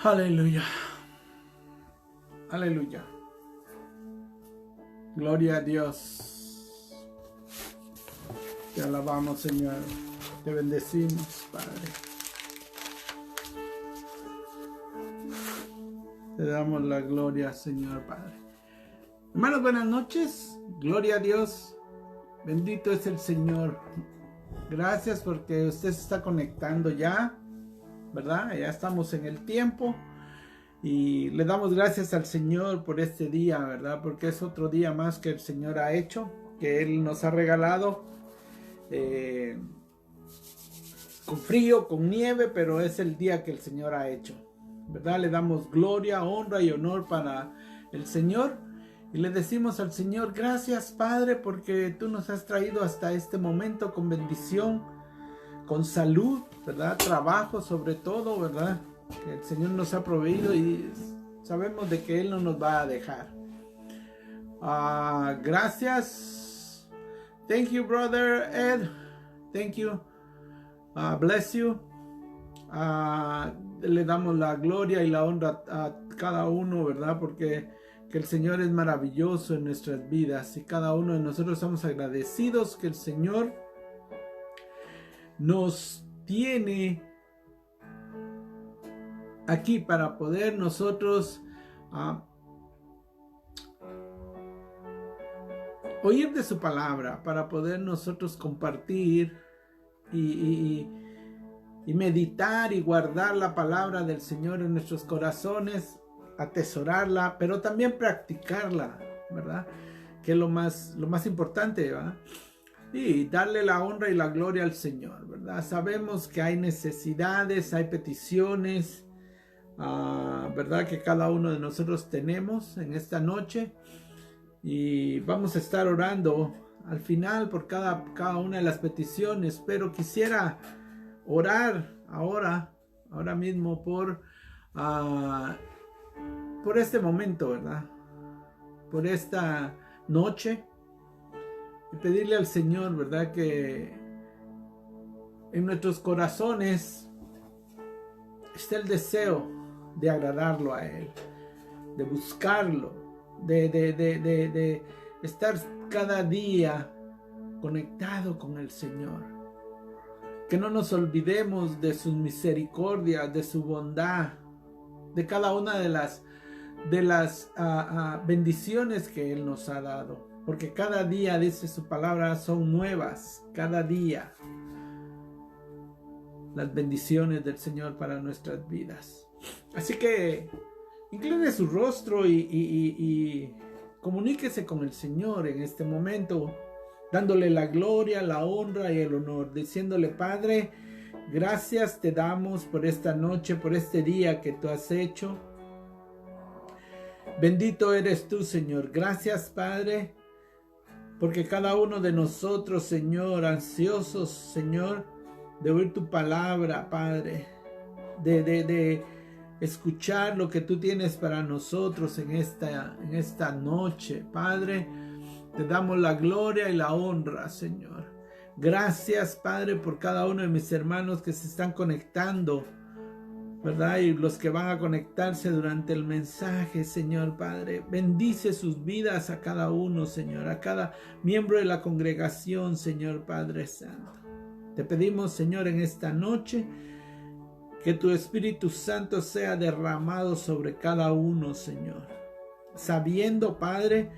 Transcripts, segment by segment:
Aleluya. Aleluya. Gloria a Dios. Te alabamos, Señor. Te bendecimos, Padre. Te damos la gloria, Señor, Padre. Hermanos, buenas noches. Gloria a Dios. Bendito es el Señor. Gracias porque usted se está conectando ya, ¿verdad? Ya estamos en el tiempo. Y le damos gracias al Señor por este día, ¿verdad? Porque es otro día más que el Señor ha hecho, que Él nos ha regalado. Con frío, con nieve, pero es el día que el Señor ha hecho, ¿verdad? Le damos gloria, honra y honor para el Señor. Y le decimos al Señor, gracias, Padre, porque tú nos has traído hasta este momento con bendición, con salud, ¿verdad? Trabajo sobre todo, ¿verdad? Que el Señor nos ha proveído y sabemos de que Él no nos va a dejar. Gracias. Thank you, brother Ed. Thank you. Bless you. Le damos la gloria y la honra a cada uno, ¿verdad? Porque que el Señor es maravilloso en nuestras vidas y cada uno de nosotros estamos agradecidos que el Señor nos tiene aquí para poder nosotros oír de su palabra, para poder nosotros compartir y meditar y guardar la palabra del Señor en nuestros corazones, atesorarla, pero también practicarla, ¿verdad? Que es lo más importante, ¿verdad? Y darle la honra y la gloria al Señor, ¿verdad? Sabemos que hay necesidades, hay peticiones, ¿verdad? Que cada uno de nosotros tenemos en esta noche. Y vamos a estar orando al final por cada una de las peticiones. Pero quisiera orar ahora mismo por este momento, ¿verdad? Por esta noche. Y pedirle al Señor, ¿verdad? Que en nuestros corazones esté el deseo de agradarlo a Él, de buscarlo, de estar cada día conectado con el Señor. Que no nos olvidemos de sus misericordias, de su bondad, de cada una de las bendiciones que Él nos ha dado. Porque cada día, dice su palabra, son nuevas. Cada día las bendiciones del Señor para nuestras vidas. Así que incline su rostro y comuníquese con el Señor en este momento, dándole la gloria, la honra y el honor, diciéndole: Padre, gracias te damos por esta noche, por este día que tú has hecho. Bendito eres tú, Señor. Gracias, Padre, porque cada uno de nosotros, Señor, ansiosos, Señor, de oír tu palabra, Padre, de escuchar lo que tú tienes para nosotros en esta noche, Padre, te damos la gloria y la honra, Señor. Gracias, Padre, por cada uno de mis hermanos que se están conectando, ¿verdad? Y los que van a conectarse durante el mensaje, Señor Padre. Bendice sus vidas a cada uno, Señor, a cada miembro de la congregación, Señor Padre Santo. Te pedimos, Señor, en esta noche, que tu Espíritu Santo sea derramado sobre cada uno, Señor. Sabiendo, Padre,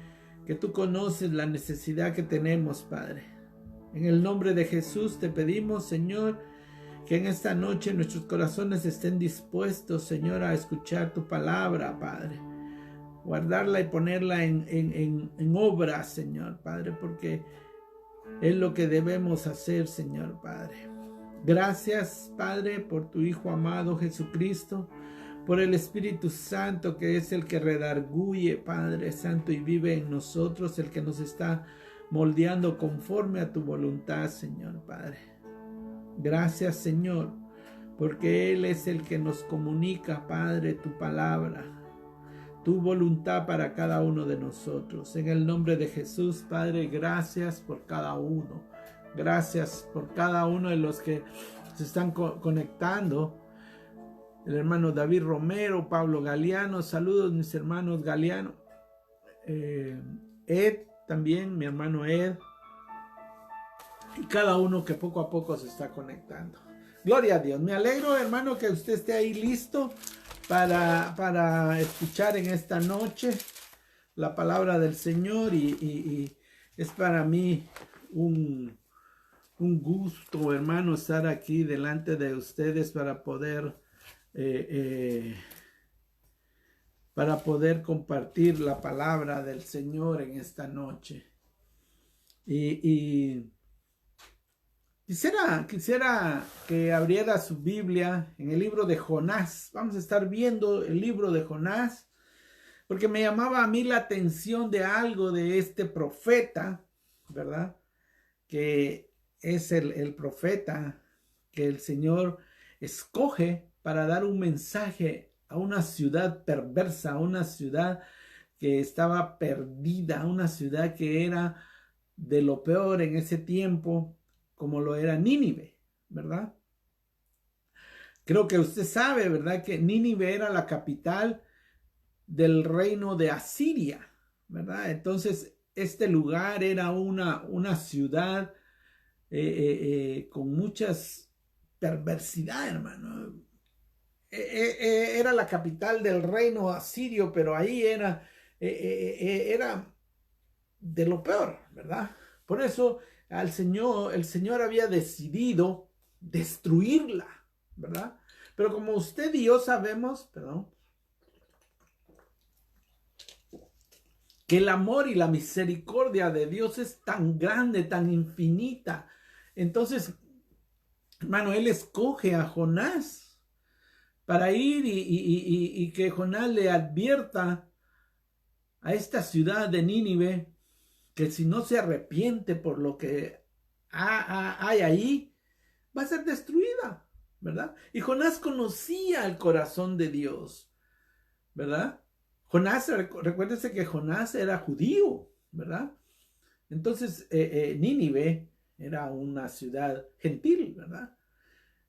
que tú conoces la necesidad que tenemos, Padre. En el nombre de Jesús te pedimos, Señor, que en esta noche nuestros corazones estén dispuestos, Señor, a escuchar tu palabra, Padre. Guardarla y ponerla en obra, Señor, Padre, porque es lo que debemos hacer, Señor, Padre. Gracias, Padre, por tu Hijo amado Jesucristo, por el Espíritu Santo, que es el que redarguye, Padre Santo, y vive en nosotros, el que nos está moldeando conforme a tu voluntad, Señor, Padre. Gracias, Señor, porque Él es el que nos comunica, Padre, tu palabra, tu voluntad para cada uno de nosotros. En el nombre de Jesús, Padre, gracias por cada uno. Gracias por cada uno de los que se están conectando. el hermano David Romero, Pablo Galeano, saludos mis hermanos Galeano, Ed también, mi hermano Ed, y cada uno que poco a poco se está conectando. Gloria a Dios, me alegro hermano que usted esté ahí listo para escuchar en esta noche la palabra del Señor y es para mí un gusto, hermano, estar aquí delante de ustedes para poder compartir la palabra del Señor en esta noche. Y quisiera que abriera su Biblia en el libro de Jonás. Vamos a estar viendo el libro de Jonás, porque me llamaba a mí la atención de algo de este profeta, ¿verdad? Que es el profeta que el Señor escoge para dar un mensaje a una ciudad perversa, a una ciudad que estaba perdida, a una ciudad que era de lo peor en ese tiempo, como lo era Nínive, ¿verdad? Creo que usted sabe, ¿verdad? Que Nínive era la capital del reino de Asiria, ¿verdad? Entonces, este lugar era una ciudad con muchas perversidad, hermano. Era la capital del reino asirio, pero ahí era de lo peor, ¿verdad? Por eso el Señor había decidido destruirla, ¿verdad? Pero como usted y yo sabemos, que el amor y la misericordia de Dios es tan grande, tan infinita. Entonces, hermano, Él escoge a Jonás para ir y que Jonás le advierta a esta ciudad de Nínive que si no se arrepiente por lo que hay ahí, va a ser destruida, ¿verdad? Y Jonás conocía el corazón de Dios, ¿verdad? Jonás, recuérdese que Jonás era judío, ¿verdad? Entonces, Nínive era una ciudad gentil, ¿verdad?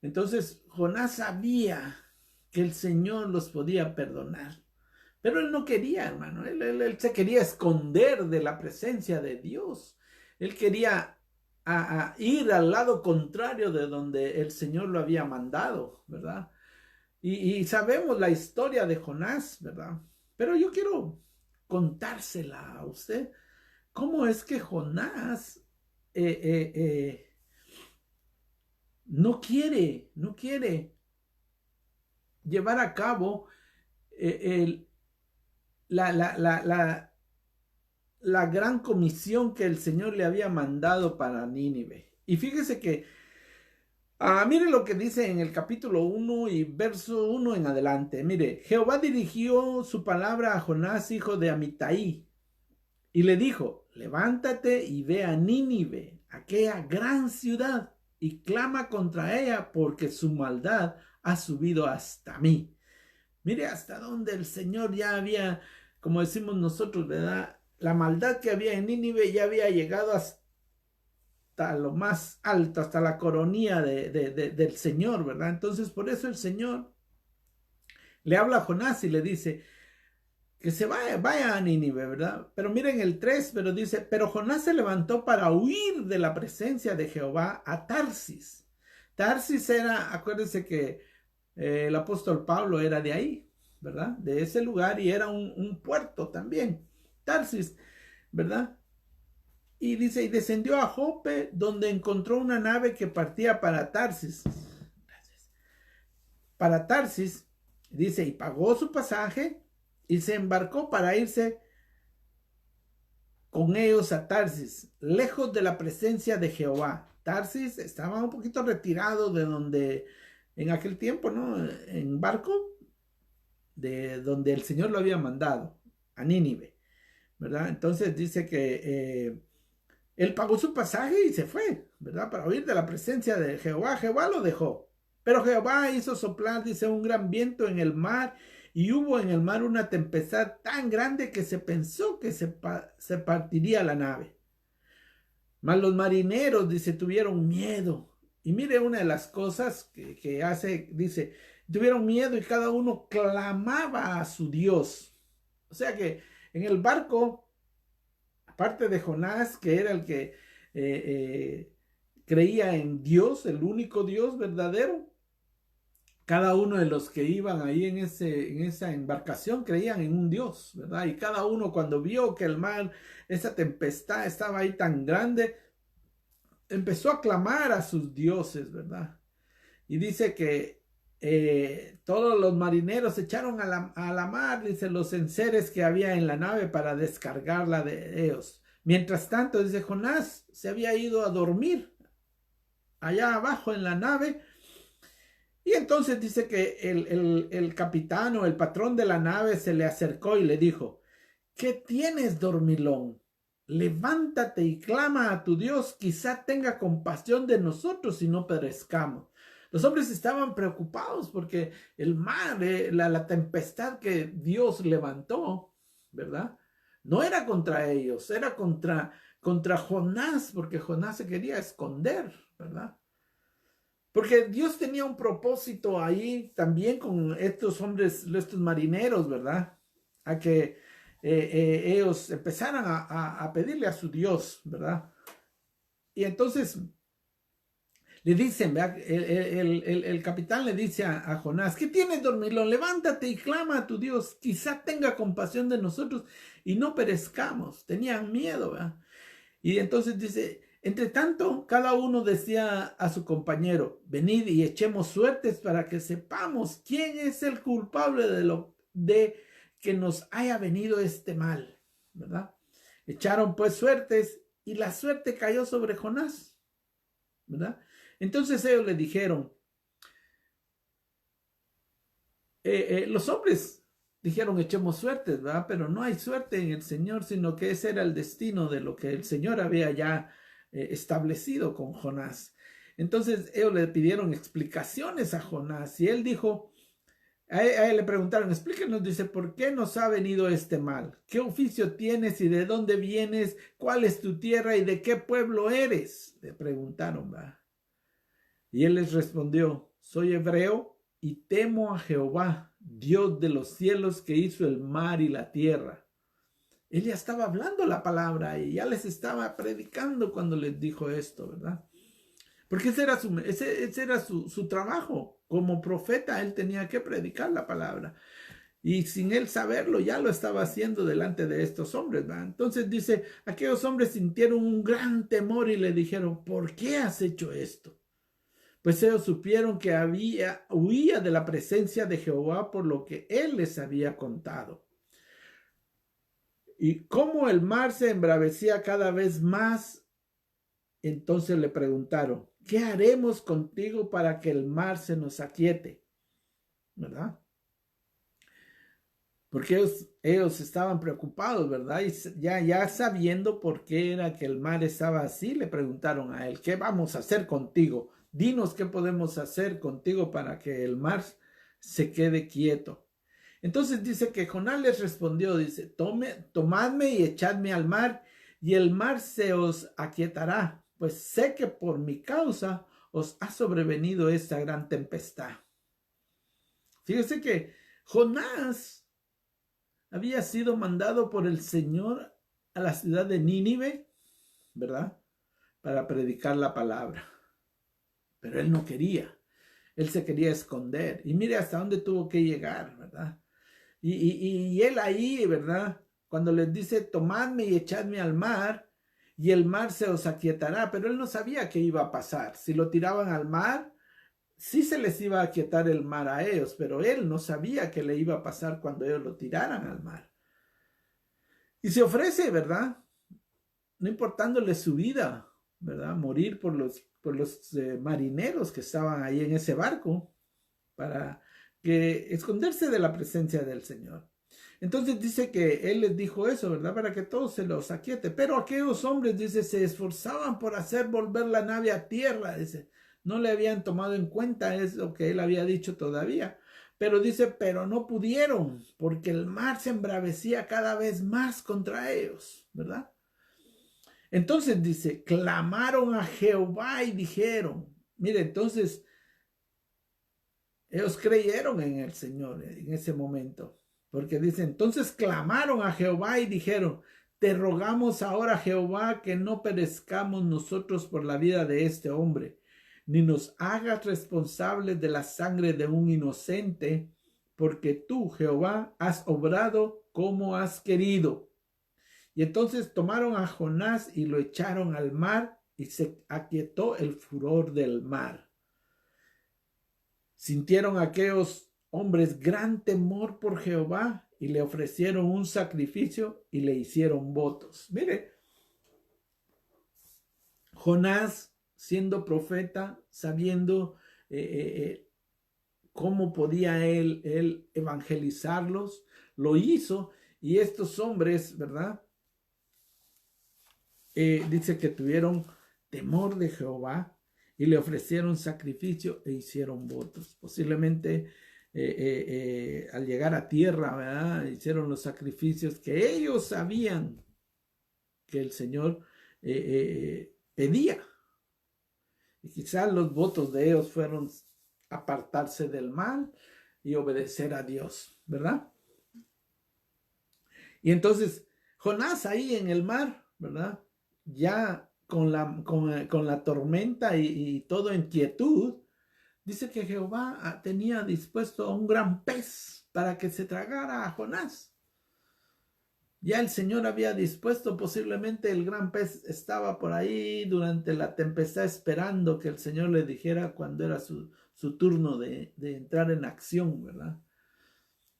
Entonces, Jonás sabía que el Señor los podía perdonar. Pero él no quería, hermano. Él se quería esconder de la presencia de Dios. Él quería ir al lado contrario de donde el Señor lo había mandado, ¿verdad? Y sabemos la historia de Jonás, ¿verdad? Pero yo quiero contársela a usted. ¿Cómo es que Jonás no quiere llevar a cabo la gran comisión que el Señor le había mandado para Nínive? Y fíjese que, mire lo que dice en el capítulo 1 y verso 1 en adelante. Mire, Jehová dirigió su palabra a Jonás, hijo de Amitai, y le dijo: levántate y ve a Nínive, aquella gran ciudad, y clama contra ella, porque su maldad ha subido hasta mí. Mire hasta dónde el Señor ya había, como decimos nosotros, ¿verdad? La maldad que había en Nínive ya había llegado hasta lo más alto, hasta la coronilla del Señor, ¿verdad? Entonces, por eso el Señor le habla a Jonás y le dice que se vaya a Nínive, ¿verdad? Pero miren el 3, pero dice: pero Jonás se levantó para huir de la presencia de Jehová a Tarsis. Tarsis era, acuérdense que el apóstol Pablo era de ahí, ¿verdad? De ese lugar, y era un puerto también, Tarsis, ¿verdad? Y dice: y descendió a Jope, donde encontró una nave que partía para Tarsis. Para Tarsis, dice, y pagó su pasaje y se embarcó para irse con ellos a Tarsis, lejos de la presencia de Jehová. Tarsis estaba un poquito retirado de donde, en aquel tiempo, ¿no? En barco, de donde el Señor lo había mandado, a Nínive, ¿verdad? Entonces dice que él pagó su pasaje y se fue, ¿verdad? Para huir de la presencia de Jehová. Jehová lo dejó. Pero Jehová hizo soplar, dice, un gran viento en el mar, y hubo en el mar una tempestad tan grande que se pensó que se partiría la nave. Mas los marineros, dice, tuvieron miedo. Y mire una de las cosas que hace, dice, Tuvieron miedo y cada uno clamaba a su Dios. O sea que en el barco, aparte de Jonás, que era el que creía en Dios, el único Dios verdadero, cada uno de los que iban ahí en esa embarcación creían en un Dios, ¿verdad? Y cada uno cuando vio que el mar, esa tempestad estaba ahí tan grande, empezó a clamar a sus dioses, ¿verdad? Y dice que todos los marineros se echaron a la mar, dice, los enseres que había en la nave para descargarla de ellos. Mientras tanto, dice, Jonás se había ido a dormir allá abajo en la nave. Y entonces dice que el capitán o el patrón de la nave se le acercó y le dijo, ¿qué tienes, dormilón? Levántate y clama a tu Dios, quizá tenga compasión de nosotros y no perezcamos. Los hombres estaban preocupados porque el mar, la tempestad que Dios levantó, ¿verdad? No era contra ellos, era contra Jonás, porque Jonás se quería esconder, ¿verdad? Porque Dios tenía un propósito ahí también con estos hombres, estos marineros, ¿verdad? A que ellos empezaran a pedirle a su Dios, ¿verdad? Y entonces le dicen, ¿verdad? El capitán le dice a Jonás, ¿qué tienes, dormilón? Levántate y clama a tu Dios, quizá tenga compasión de nosotros y no perezcamos. Tenían miedo, ¿verdad? Y entonces dice, entre tanto, cada uno decía a su compañero, venid y echemos suertes para que sepamos quién es el culpable de que nos haya venido este mal, ¿verdad? Echaron pues suertes y la suerte cayó sobre Jonás, ¿verdad? Entonces ellos le dijeron, los hombres dijeron echemos suertes, ¿verdad? Pero no hay suerte en el Señor, sino que ese era el destino de lo que el Señor había ya establecido con Jonás. Entonces ellos le pidieron explicaciones a Jonás y él dijo, a él le preguntaron, explíquenos, dice, ¿por qué nos ha venido este mal? ¿Qué oficio tienes y de dónde vienes? ¿Cuál es tu tierra y de qué pueblo eres? Le preguntaron, ¿verdad? Y él les respondió, soy hebreo y temo a Jehová, Dios de los cielos que hizo el mar y la tierra. Él ya estaba hablando la palabra y ya les estaba predicando cuando les dijo esto, ¿verdad? Porque ese era su trabajo. Como profeta, él tenía que predicar la palabra. Y sin él saberlo, ya lo estaba haciendo delante de estos hombres, ¿verdad? Entonces dice, aquellos hombres sintieron un gran temor y le dijeron, ¿por qué has hecho esto? Pues ellos supieron que huía de la presencia de Jehová por lo que él les había contado. Y como el mar se embravecía cada vez más, entonces le preguntaron, ¿qué haremos contigo para que el mar se nos aquiete? ¿Verdad? Porque ellos estaban preocupados, ¿verdad? Y ya sabiendo por qué era que el mar estaba así, le preguntaron a él, ¿qué vamos a hacer contigo? Dinos qué podemos hacer contigo para que el mar se quede quieto. Entonces dice que Jonás les respondió, dice, tomadme y echadme al mar, y el mar se os aquietará, pues sé que por mi causa os ha sobrevenido esta gran tempestad. Fíjese que Jonás había sido mandado por el Señor a la ciudad de Nínive, ¿verdad? Para predicar la palabra. Pero él no quería. Él se quería esconder. Y mire hasta dónde tuvo que llegar, ¿verdad? Y él ahí, ¿verdad? Cuando les dice, tomadme y echadme al mar, y el mar se os aquietará. Pero él no sabía qué iba a pasar. Si lo tiraban al mar, sí se les iba a aquietar el mar a ellos, pero él no sabía qué le iba a pasar cuando ellos lo tiraran al mar. Y se ofrece, ¿verdad? No importándole su vida, ¿verdad? Morir por los marineros que estaban ahí en ese barco para esconderse de la presencia del Señor. Entonces dice que él les dijo eso, ¿verdad? Para que todos se los aquiete. Pero aquellos hombres, dice, se esforzaban por hacer volver la nave a tierra, dice. No le habían tomado en cuenta eso que él había dicho todavía. Pero dice, pero no pudieron, porque el mar se embravecía cada vez más contra ellos, ¿verdad? Entonces dice, clamaron a Jehová y dijeron, mire, entonces Ellos creyeron en el Señor en ese momento. Porque dice, entonces clamaron a Jehová y dijeron, te rogamos ahora, Jehová, que no perezcamos nosotros por la vida de este hombre, ni nos hagas responsables de la sangre de un inocente, porque tú, Jehová, has obrado como has querido. Y entonces tomaron a Jonás y lo echaron al mar, y se aquietó el furor del mar. Sintieron aquellos hombres gran temor por Jehová y le ofrecieron un sacrificio y le hicieron votos. Mire, Jonás, siendo profeta, sabiendo cómo podía él evangelizarlos, lo hizo, y estos hombres, ¿verdad? Dice que tuvieron temor de Jehová y le ofrecieron sacrificio e hicieron votos. Posiblemente al llegar a tierra, ¿verdad? Hicieron los sacrificios que ellos sabían que el Señor pedía. Y quizás los votos de ellos fueron apartarse del mal y obedecer a Dios, ¿verdad? Y entonces Jonás ahí en el mar, ¿verdad? Ya con la tormenta y todo en quietud, dice que Jehová tenía dispuesto a un gran pez para que se tragara a Jonás. Ya el Señor había dispuesto, posiblemente el gran pez estaba por ahí durante la tempestad esperando que el Señor le dijera cuando era su turno de entrar en acción, ¿verdad?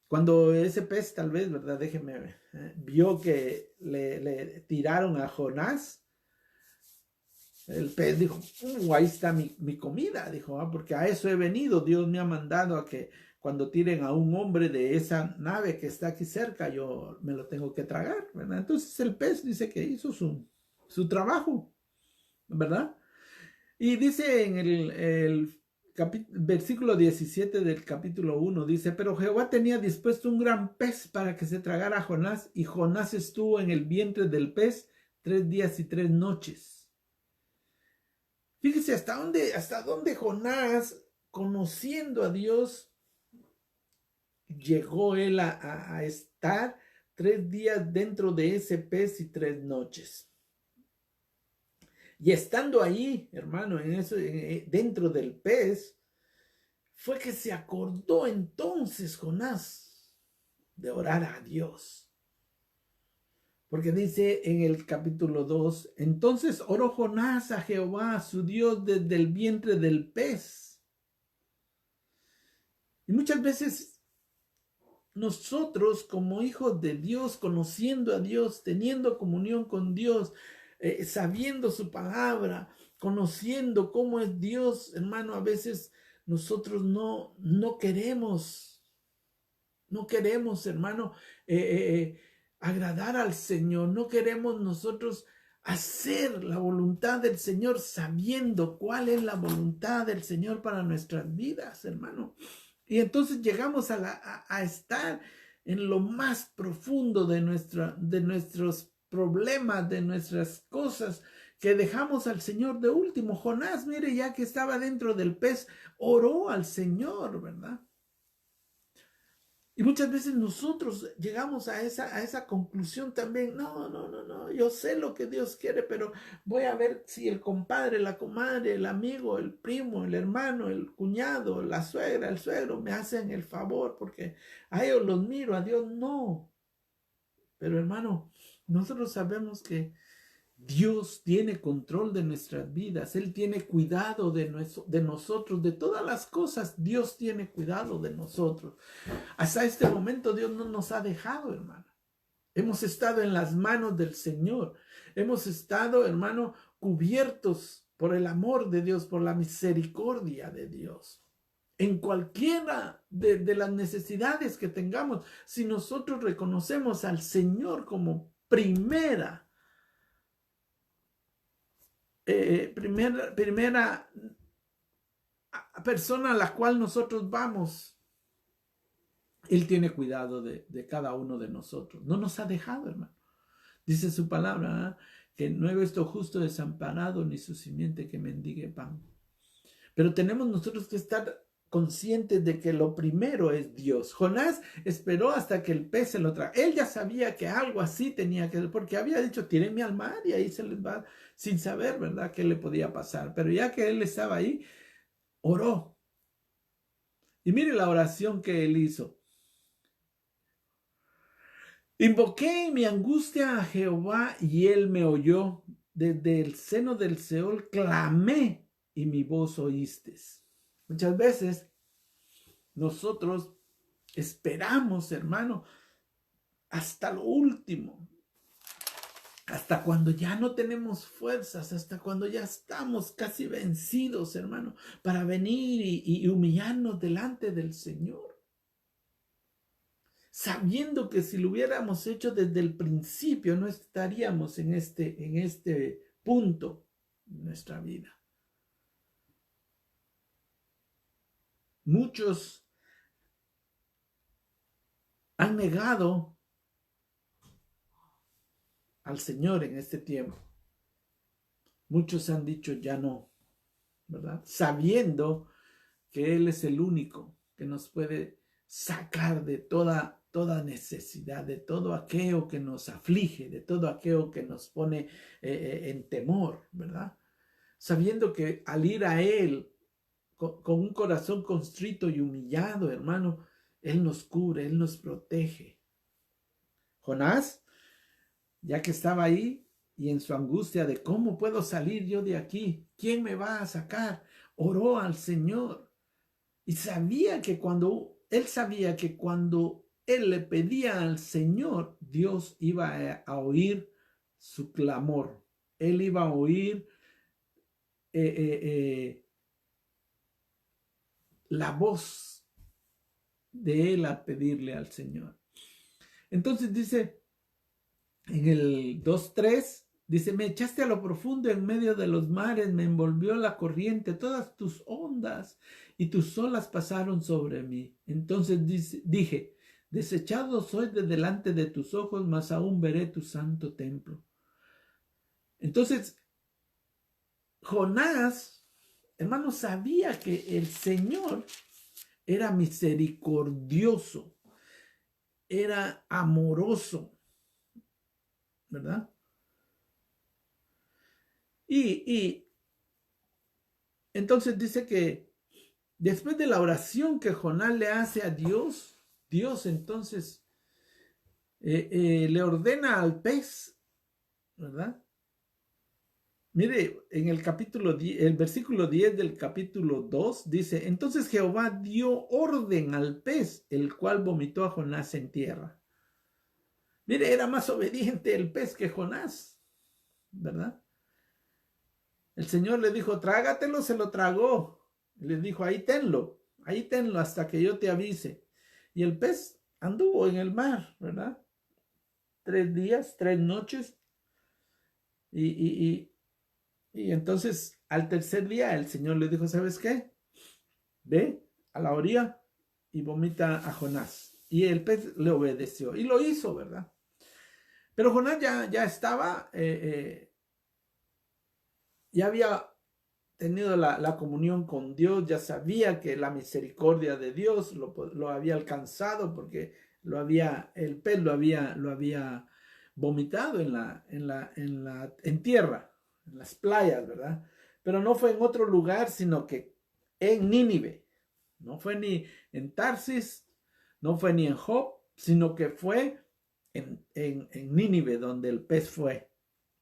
Cuando ese pez tal vez, ¿verdad? Déjeme, vio que le tiraron a Jonás, el pez dijo, ahí está mi comida, dijo, porque a eso he venido, Dios me ha mandado a que cuando tiren a un hombre de esa nave que está aquí cerca, yo me lo tengo que tragar, ¿verdad? Entonces el pez dice que hizo su trabajo, ¿verdad? Y dice en el versículo 17 del capítulo 1, dice, pero Jehová tenía dispuesto un gran pez para que se tragara a Jonás, y Jonás estuvo en el vientre del pez 3 días y 3 noches. Fíjese hasta dónde Jonás, conociendo a Dios, llegó él a estar 3 días dentro de ese pez y 3 noches. Y estando ahí, hermano, dentro del pez, fue que se acordó entonces Jonás de orar a Dios. Porque dice en el capítulo 2, entonces oró Jonás a Jehová, su Dios, desde el vientre del pez. Y muchas veces nosotros como hijos de Dios, conociendo a Dios, teniendo comunión con Dios, sabiendo su palabra, conociendo cómo es Dios, hermano, a veces nosotros no queremos, hermano, agradar al Señor, no queremos nosotros hacer la voluntad del Señor sabiendo cuál es la voluntad del Señor para nuestras vidas, hermano. Y entonces llegamos a estar en lo más profundo de nuestros problemas, de nuestras cosas, que dejamos al Señor de último. Jonás, mire, ya que estaba dentro del pez, oró al Señor, ¿verdad? Y muchas veces nosotros llegamos a esa conclusión también. No, yo sé lo que Dios quiere, pero voy a ver si el compadre, la comadre, el amigo, el primo, el hermano, el cuñado, la suegra, el suegro me hacen el favor porque a ellos los miro, a Dios no. Pero hermano, nosotros sabemos que Dios tiene control de nuestras vidas. Él tiene cuidado de nosotros, de todas las cosas. Dios tiene cuidado de nosotros. Hasta este momento Dios no nos ha dejado, hermano. Hemos estado en las manos del Señor. Hemos estado, hermano, cubiertos por el amor de Dios, por la misericordia de Dios. En cualquiera de las necesidades que tengamos, si nosotros reconocemos al Señor como primera persona a la cual nosotros vamos, Él tiene cuidado de cada uno de nosotros. No nos ha dejado, hermano. Dice su palabra, que no he visto justo desamparado ni su simiente que mendigue pan. Pero tenemos nosotros que estar conscientes de que lo primero es Dios. Jonás esperó hasta que el pez se lo trajo. Él ya sabía que algo así tenía que ser, porque había dicho, tírenme al mar y ahí se les va, sin saber, ¿verdad?, qué le podía pasar. Pero ya que él estaba ahí, oró. Y mire la oración que él hizo. Invoqué en mi angustia a Jehová y él me oyó. Desde el seno del Seol clamé y mi voz oíste. Muchas veces nosotros esperamos, hermano, hasta lo último, hasta cuando ya no tenemos fuerzas, hasta cuando ya estamos casi vencidos, hermano, para venir y humillarnos delante del Señor, sabiendo que si lo hubiéramos hecho desde el principio no estaríamos en este punto de nuestra vida. Muchos han negado al Señor en este tiempo. Muchos han dicho ya no, ¿verdad? Sabiendo que Él es el único que nos puede sacar de toda necesidad, de todo aquello que nos aflige, de todo aquello que nos pone en temor, ¿verdad? Sabiendo que al ir a Él con un corazón constrito y humillado, hermano, Él nos cubre, Él nos protege. Jonás, ya que estaba ahí y en su angustia de cómo puedo salir yo de aquí, ¿quién me va a sacar?, oró al Señor y sabía que cuando él le pedía al Señor, Dios iba a oír su clamor. Él iba a oír la voz de él a pedirle al Señor. Entonces dice en el 2:3, dice, me echaste a lo profundo en medio de los mares, me envolvió la corriente, todas tus ondas y tus olas pasaron sobre mí. Entonces dije, desechado soy de delante de tus ojos, mas aún veré tu santo templo. Entonces, Jonás, hermano, sabía que el Señor era misericordioso, era amoroso, ¿verdad? Y entonces dice que después de la oración que Jonás le hace a Dios, Dios entonces le ordena al pez, ¿verdad? Mire, en el capítulo 10, el versículo 10 del capítulo 2 dice, entonces Jehová dio orden al pez, el cual vomitó a Jonás en tierra. Mire, era más obediente el pez que Jonás, ¿verdad? El Señor le dijo, trágatelo, se lo tragó. Le dijo, ahí tenlo hasta que yo te avise. Y el pez anduvo en el mar, ¿verdad? 3 días, 3 noches. Y entonces al tercer día el Señor le dijo, ¿sabes qué? Ve a la orilla y vomita a Jonás. Y el pez le obedeció y lo hizo, ¿verdad? Pero Jonás ya estaba, ya había tenido la comunión con Dios, ya sabía que la misericordia de Dios lo había alcanzado porque el pez lo había vomitado en tierra, en las playas, ¿verdad? Pero no fue en otro lugar, sino que en Nínive. No fue ni en Tarsis, no fue ni en Job, sino que fue en Nínive donde el pez fue.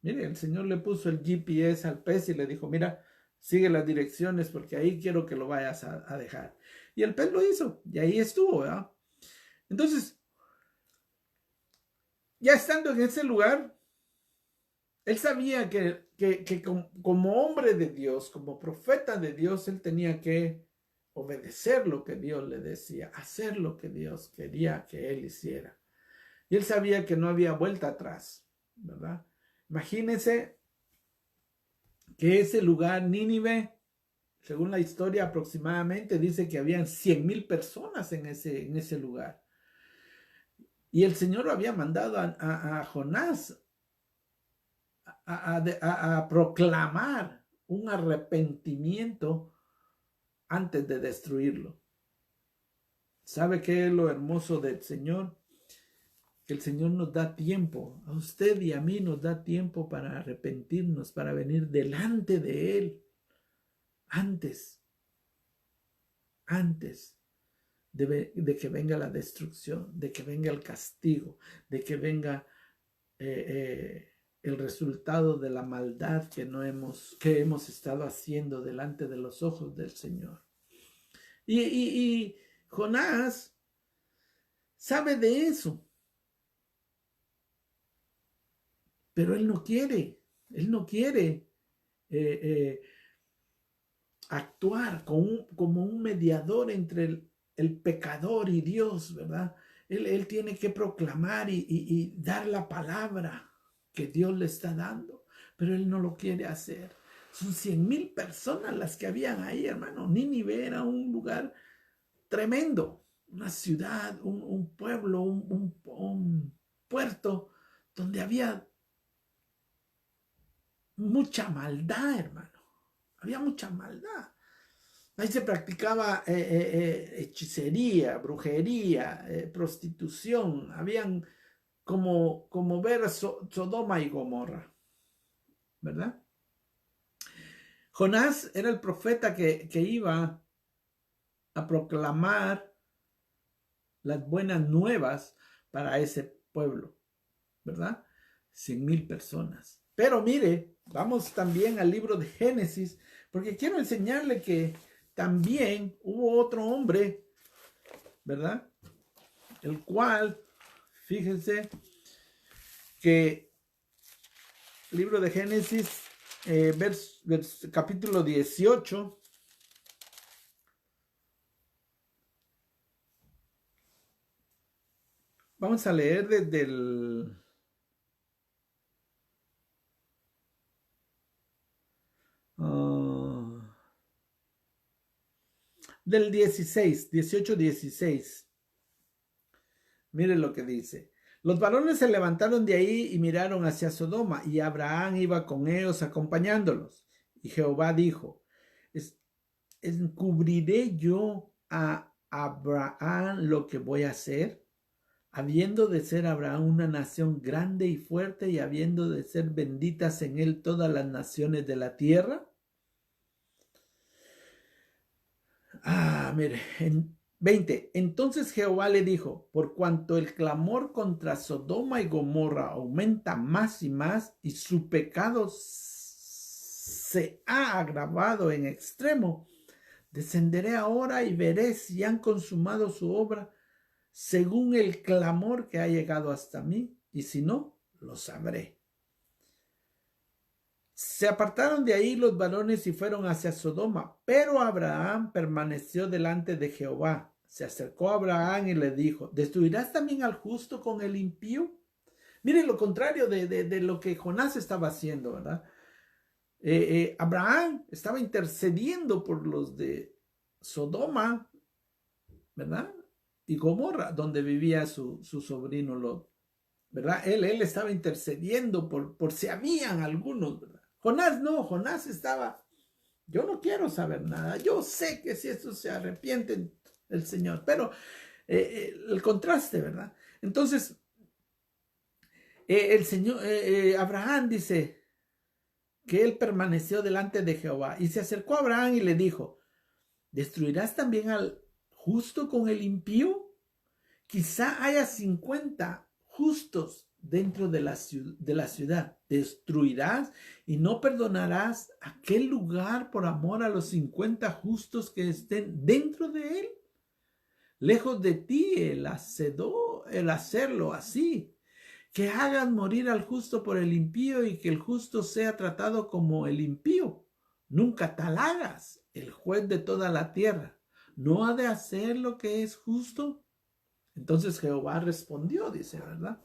Mire, el Señor le puso el GPS al pez y le dijo, mira, sigue las direcciones porque ahí quiero que lo vayas a dejar. Y el pez lo hizo y ahí estuvo, ¿verdad? Entonces, ya estando en ese lugar, él sabía que como hombre de Dios, como profeta de Dios, él tenía que obedecer lo que Dios le decía, hacer lo que Dios quería que él hiciera. Y él sabía que no había vuelta atrás, ¿verdad? Imagínense que ese lugar, Nínive, según la historia aproximadamente, dice que habían 100,000 personas en ese lugar. Y el Señor lo había mandado a Jonás a proclamar un arrepentimiento antes de destruirlo. ¿Sabe qué es lo hermoso del Señor? Que el Señor nos da tiempo, a usted y a mí nos da tiempo para arrepentirnos, para venir delante de Él antes de que venga la destrucción, de que venga el castigo, de que venga el resultado de la maldad que hemos estado haciendo delante de los ojos del Señor. Y Jonás sabe de eso, pero él no quiere actuar como un mediador entre el pecador y Dios, ¿verdad? Él tiene que proclamar y dar la palabra que Dios le está dando, pero él no lo quiere hacer. Son 100,000 personas las que habían ahí, hermano. Nínive era un lugar tremendo, una ciudad, un pueblo, un puerto donde había mucha maldad, hermano. Había mucha maldad. Ahí se practicaba hechicería, brujería, prostitución. Habían como ver Sodoma y Gomorra, ¿verdad? Jonás era el profeta que iba a proclamar las buenas nuevas para ese pueblo, ¿verdad? 100,000 personas. Pero mire, vamos también al libro de Génesis, porque quiero enseñarle que también hubo otro hombre, ¿verdad? El cual, fíjense que libro de Génesis, capítulo 18, vamos a leer desde el del 18-16. Mire lo que dice. Los varones se levantaron de ahí y miraron hacia Sodoma, y Abraham iba con ellos acompañándolos. Y Jehová dijo, ¿encubriré yo a Abraham lo que voy a hacer? Habiendo de ser Abraham una nación grande y fuerte, y habiendo de ser benditas en él todas las naciones de la tierra. Mire, en 20. Entonces Jehová le dijo, por cuanto el clamor contra Sodoma y Gomorra aumenta más y más, y su pecado se ha agravado en extremo, descenderé ahora y veré si han consumado su obra según el clamor que ha llegado hasta mí, y si no, lo sabré. Se apartaron de ahí los varones y fueron hacia Sodoma, pero Abraham permaneció delante de Jehová. Se acercó a Abraham y le dijo, ¿destruirás también al justo con el impío? Miren lo contrario de lo que Jonás estaba haciendo, ¿verdad? Abraham estaba intercediendo por los de Sodoma, ¿verdad? Y Gomorra, donde vivía su sobrino Lot, ¿verdad? Él estaba intercediendo por si habían algunos, ¿verdad? Jonás no, Jonás estaba, yo no quiero saber nada, yo sé que si estos se arrepienten el Señor, pero el contraste, ¿verdad? Entonces, el Señor, Abraham dice que él permaneció delante de Jehová, y se acercó a Abraham y le dijo, ¿destruirás también al justo con el impío? Quizá haya 50 justos dentro de la ciudad. ¿Destruirás y no perdonarás aquel lugar por amor a los 50 justos que estén dentro de él? Lejos de ti el hacerlo así, que hagan morir al justo por el impío y que el justo sea tratado como el impío. Nunca tal hagas, el juez de toda la tierra ¿no ha de hacer lo que es justo? Entonces Jehová respondió, dice, ¿verdad?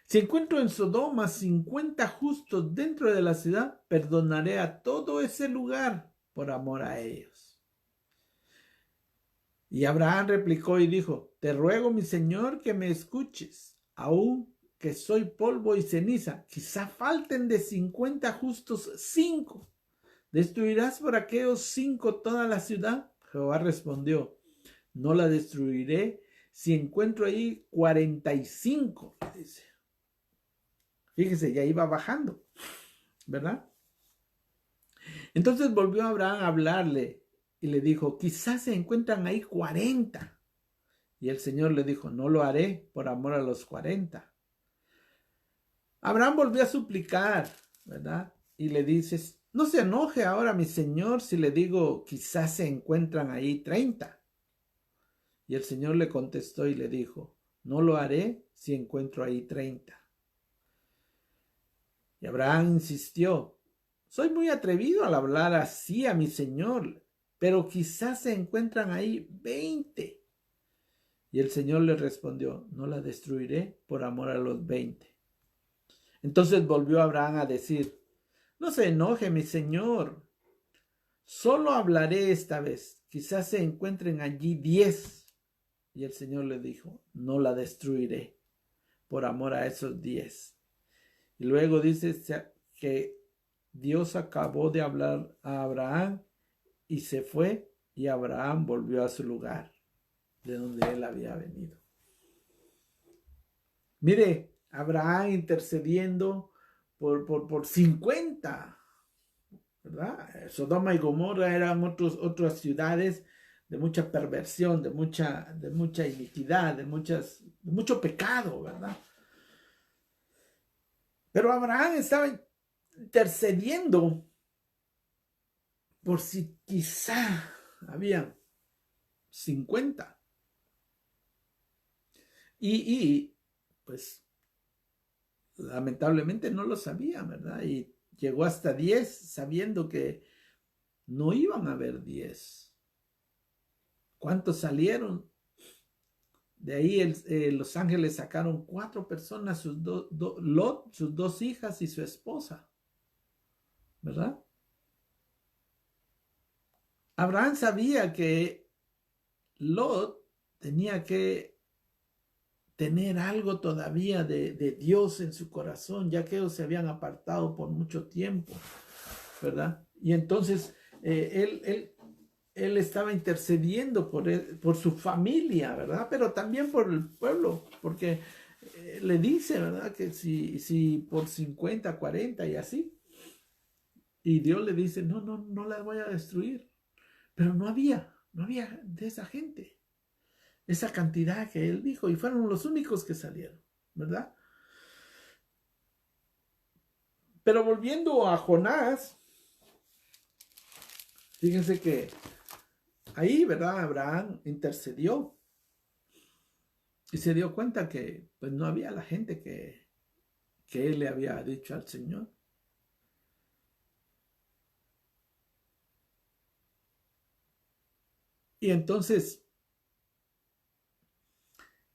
Si encuentro en Sodoma 50 justos dentro de la ciudad, perdonaré a todo ese lugar por amor a ellos. Y Abraham replicó y dijo, te ruego, mi señor, que me escuches, aun que soy polvo y ceniza. Quizá falten de 50 justos 5. ¿Destruirás por aquellos 5 toda la ciudad? Jehová respondió, no la destruiré si encuentro ahí 45, dice. Fíjese, ya iba bajando, ¿verdad? Entonces volvió Abraham a hablarle y le dijo, quizás se encuentran ahí 40. Y el Señor le dijo, no lo haré por amor a los 40. Abraham volvió a suplicar, ¿verdad? Y le dices, no se enoje ahora mi Señor si le digo, quizás se encuentran ahí 30. Y el Señor le contestó y le dijo, no lo haré si encuentro ahí 30. Y Abraham insistió, soy muy atrevido al hablar así a mi Señor, pero quizás se encuentran ahí 20. Y el Señor le respondió, no la destruiré por amor a los 20. Entonces volvió Abraham a decir, no se enoje mi Señor, solo hablaré esta vez, quizás se encuentren allí 10. Y el Señor le dijo, no la destruiré por amor a esos 10. Y luego dice que Dios acabó de hablar a Abraham y se fue, y Abraham volvió a su lugar de donde él había venido. Mire, Abraham intercediendo por 50, ¿verdad? Sodoma y Gomorra eran otras ciudades de mucha perversión, de mucha iniquidad, de mucho pecado, ¿verdad? Pero Abraham estaba intercediendo por si quizá había 50. Y pues lamentablemente no lo sabía, ¿verdad? Y llegó hasta 10 sabiendo que no iban a haber 10. ¿Cuántos salieron? De ahí los ángeles sacaron 4 personas, Lot, sus 2 hijas y su esposa, ¿verdad? Abraham sabía que Lot tenía que tener algo todavía de Dios en su corazón, ya que ellos se habían apartado por mucho tiempo, ¿verdad? Y entonces él estaba intercediendo por su familia, ¿verdad? Pero también por el pueblo, porque le dice, ¿verdad? Que si por 50, 40 y así. Y Dios le dice, no la voy a destruir. Pero no había de esa gente. Esa cantidad que él dijo, y fueron los únicos que salieron, ¿verdad? Pero volviendo a Jonás, fíjense que ahí, ¿verdad? Abraham intercedió y se dio cuenta que pues no había la gente que él le había dicho al Señor. Y entonces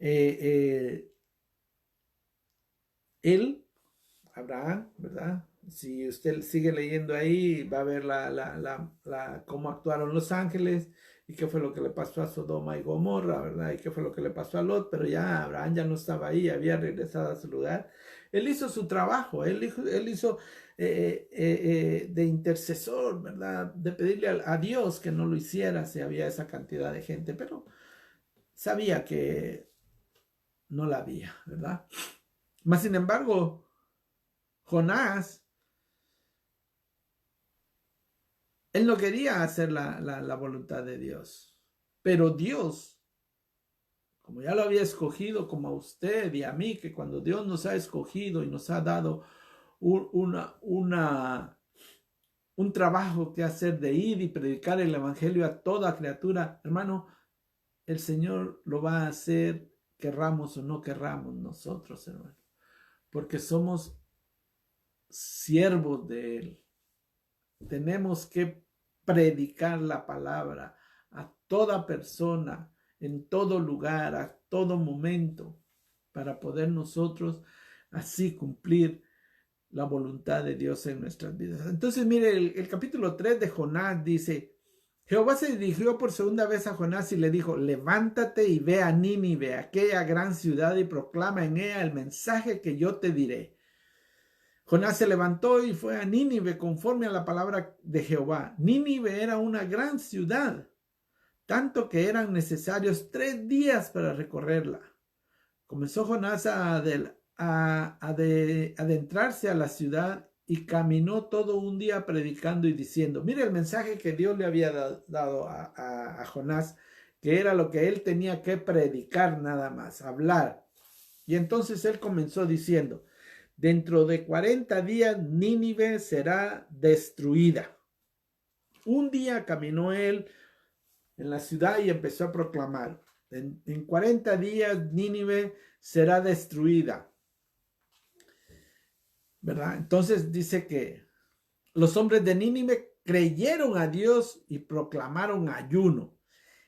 él, Abraham, ¿verdad? Si usted sigue leyendo ahí, va a ver cómo actuaron los ángeles y qué fue lo que le pasó a Sodoma y Gomorra, ¿verdad? Y qué fue lo que le pasó a Lot, pero ya Abraham ya no estaba ahí, había regresado a su lugar. Él hizo su trabajo, él hizo de intercesor, ¿verdad? De pedirle a Dios que no lo hiciera si había esa cantidad de gente, pero sabía que no la había, ¿verdad? Mas sin embargo, Jonás, él no quería hacer la voluntad de Dios, pero Dios, como ya lo había escogido, como a usted y a mí, que cuando Dios nos ha escogido y nos ha dado un trabajo que hacer de ir y predicar el evangelio a toda criatura, hermano, el Señor lo va a hacer, querramos o no querramos nosotros, hermano, porque somos siervos de Él. Tenemos que predicar la palabra a toda persona, en todo lugar, a todo momento, para poder nosotros así cumplir la voluntad de Dios en nuestras vidas. Entonces, mire, el capítulo 3 de Jonás dice, Jehová se dirigió por segunda vez a Jonás y le dijo, levántate y ve a Nínive, aquella gran ciudad, y proclama en ella el mensaje que yo te diré. Jonás se levantó y fue a Nínive conforme a la palabra de Jehová. Nínive era una gran ciudad, tanto que eran necesarios 3 días para recorrerla. Comenzó Jonás a adentrarse a la ciudad y caminó todo un día predicando y diciendo, mire el mensaje que Dios le había dado a Jonás, que era lo que él tenía que predicar nada más, hablar. Y entonces él comenzó diciendo, dentro de 40 días Nínive será destruida. Un día caminó él en la ciudad y empezó a proclamar, en 40 días Nínive será destruida. ¿Verdad? Entonces dice que los hombres de Nínive creyeron a Dios y proclamaron ayuno.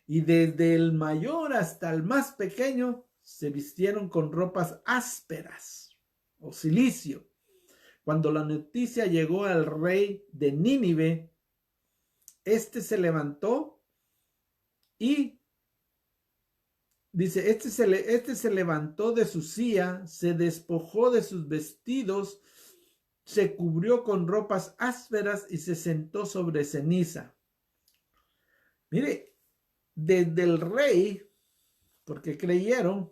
Y desde el mayor hasta el más pequeño se vistieron con ropas ásperas o cilicio. Cuando la noticia llegó al rey de Nínive, este se levantó y dice, este se levantó de su silla, se despojó de sus vestidos, se cubrió con ropas ásperas y se sentó sobre ceniza. Mire, desde el rey, porque creyeron,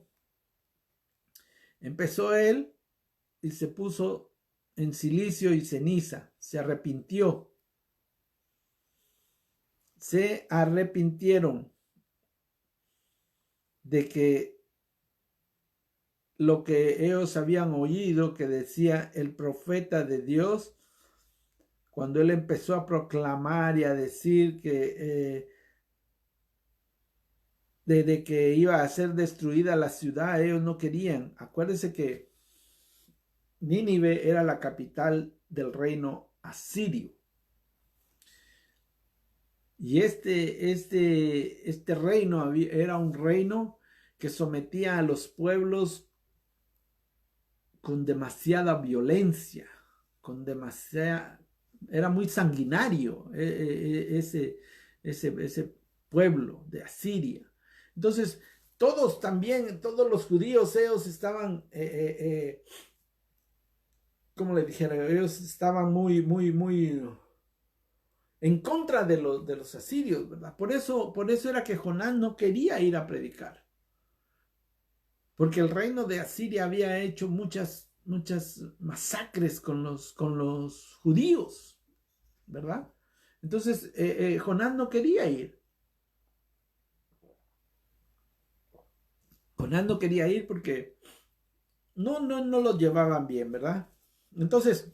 empezó él y se puso en cilicio y ceniza, se arrepintió. Se arrepintieron de que lo que ellos habían oído que decía el profeta de Dios, cuando él empezó a proclamar y a decir que desde que iba a ser destruida la ciudad, ellos no querían. Acuérdense que Nínive era la capital del reino asirio. Y este reino era un reino que sometía a los pueblos con demasiada violencia, era muy sanguinario ese pueblo de Asiria. Entonces, todos los judíos, ellos estaban, como le dijera, ellos estaban muy en contra de los asirios, ¿verdad? Por eso era que Jonás no quería ir a predicar. Porque el reino de Asiria había hecho muchas masacres con los judíos, ¿verdad? Entonces, Jonás no quería ir. Jonás no quería ir porque no los llevaban bien, ¿verdad? Entonces,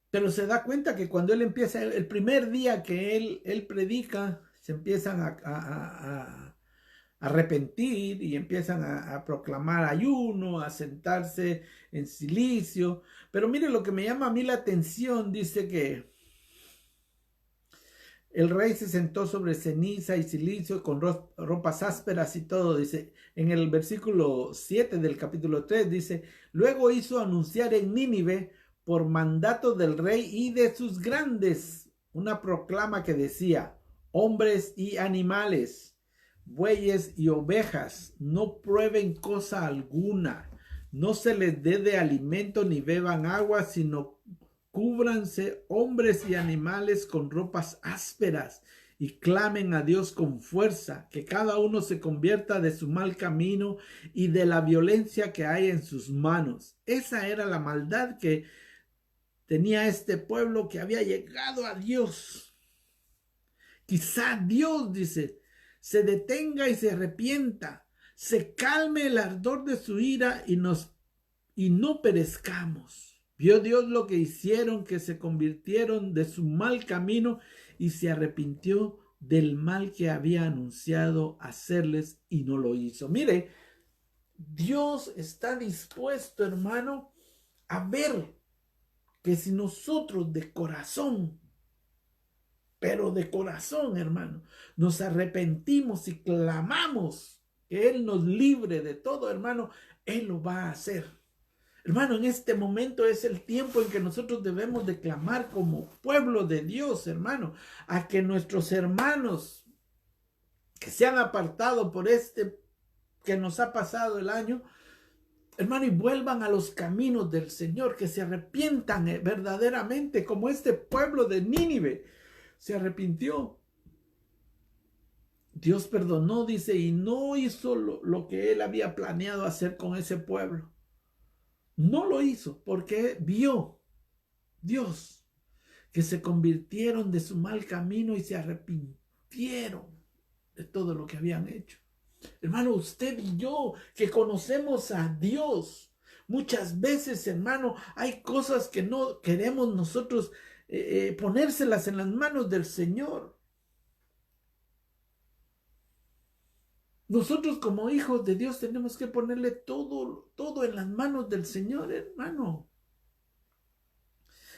pero se da cuenta que cuando él empieza, el primer día que él predica, se empiezan a arrepentir y empiezan a proclamar ayuno, a sentarse en cilicio. Pero mire lo que me llama a mí la atención, dice que el rey se sentó sobre ceniza y cilicio con ropas ásperas y todo, dice, en el versículo 7 del capítulo 3, dice, luego hizo anunciar en Nínive por mandato del rey y de sus grandes una proclama que decía, hombres y animales, bueyes y ovejas, no prueben cosa alguna, no se les dé de alimento ni beban agua, sino cúbranse hombres y animales con ropas ásperas y clamen a Dios con fuerza, que cada uno se convierta de su mal camino y de la violencia que hay en sus manos. Esa era la maldad que tenía este pueblo que había llegado a Dios. Quizá Dios, dice, se detenga y se arrepienta, se calme el ardor de su ira y no perezcamos. Vio Dios lo que hicieron, que se convirtieron de su mal camino y se arrepintió del mal que había anunciado hacerles y no lo hizo. Mire, Dios está dispuesto, hermano, a ver que si nosotros de corazón, pero de corazón, hermano, nos arrepentimos y clamamos que Él nos libre de todo, hermano, Él lo va a hacer. Hermano, en este momento es el tiempo en que nosotros debemos de clamar como pueblo de Dios, hermano, a que nuestros hermanos que se han apartado por que nos ha pasado el año, hermano, y vuelvan a los caminos del Señor, que se arrepientan verdaderamente como este pueblo de Nínive. se arrepintió. Dios perdonó, dice, y no hizo lo que él había planeado hacer con ese pueblo. No lo hizo porque vio Dios que se convirtieron de su mal camino y se arrepintieron de todo lo que habían hecho. Hermano, usted y yo que conocemos a Dios, muchas veces, hermano, hay cosas que no queremos nosotros ponérselas en las manos del Señor. Nosotros como hijos de Dios tenemos que ponerle todo en las manos del Señor, hermano.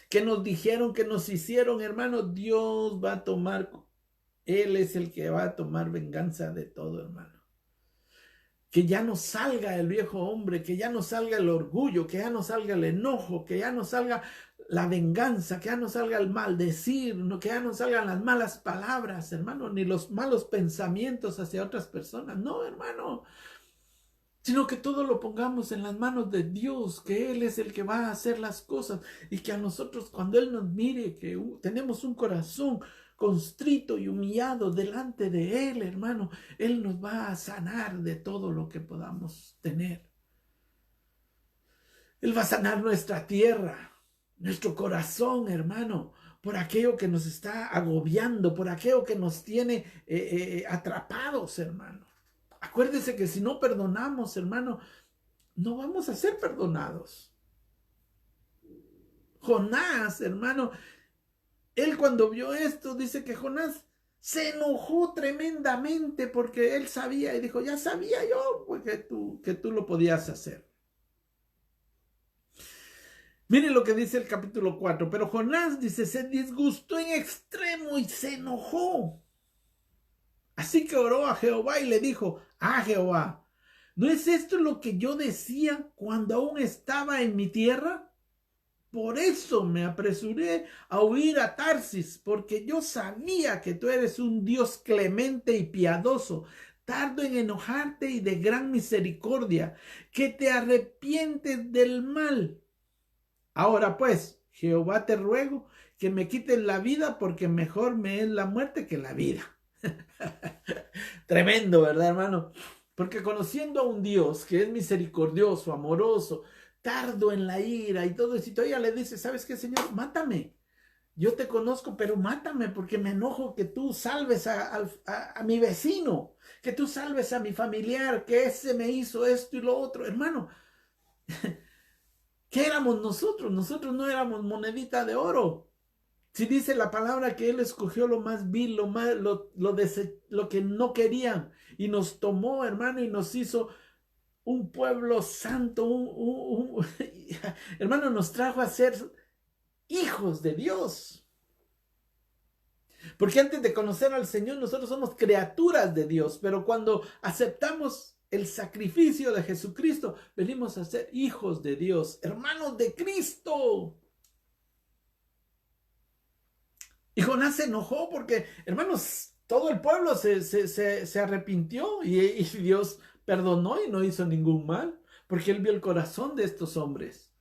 Que nos dijeron, que nos hicieron, hermano, Dios va a tomar, Él es el que va a tomar venganza de todo, hermano. Que ya no salga el viejo hombre, que ya no salga el orgullo, que ya no salga el enojo, que ya no salga la venganza, que ya no salga el maldecir, que ya no salgan las malas palabras, hermano, ni los malos pensamientos hacia otras personas. No, hermano, sino que todo lo pongamos en las manos de Dios, que Él es el que va a hacer las cosas y que a nosotros cuando Él nos mire que tenemos un corazón constrito y humillado delante de Él, hermano, Él nos va a sanar de todo lo que podamos tener. Él va a sanar nuestra tierra, nuestro corazón, hermano, por aquello que nos está agobiando, por aquello que nos tiene atrapados, hermano. Acuérdese que si no perdonamos, hermano, no vamos a ser perdonados. Jonás, hermano, él cuando vio esto, dice que Jonás se enojó tremendamente porque él sabía y dijo, ya sabía yo pues, que tú lo podías hacer. Miren lo que dice el capítulo 4, pero Jonás, dice, se disgustó en extremo y se enojó. Así que oró a Jehová y le dijo, Jehová, ¿no es esto lo que yo decía cuando aún estaba en mi tierra? Por eso me apresuré a huir a Tarsis, porque yo sabía que tú eres un Dios clemente y piadoso, tardo en enojarte y de gran misericordia, que te arrepientes del mal. Ahora pues, Jehová, te ruego que me quites la vida, porque mejor me es la muerte que la vida. Tremendo, ¿verdad, hermano? Porque conociendo a un Dios que es misericordioso, amoroso, tardo en la ira y todo eso, y todavía le dice, ¿sabes qué, Señor? Mátame. Yo te conozco, pero mátame porque me enojo que tú salves a mi vecino, que tú salves a mi familiar, que ese me hizo esto y lo otro. Hermano, ¿qué éramos nosotros? Nosotros no éramos monedita de oro. Si dice la palabra que Él escogió lo más vil, lo que no querían, y nos tomó, hermano, y nos hizo un pueblo santo, hermano, nos trajo a ser hijos de Dios. Porque antes de conocer al Señor, nosotros somos criaturas de Dios, pero cuando aceptamos el sacrificio de Jesucristo, venimos a ser hijos de Dios, hermanos de Cristo. Y Jonás se enojó porque, hermanos, todo el pueblo se arrepintió y Dios perdonó y no hizo ningún mal, porque Él vio el corazón de estos hombres.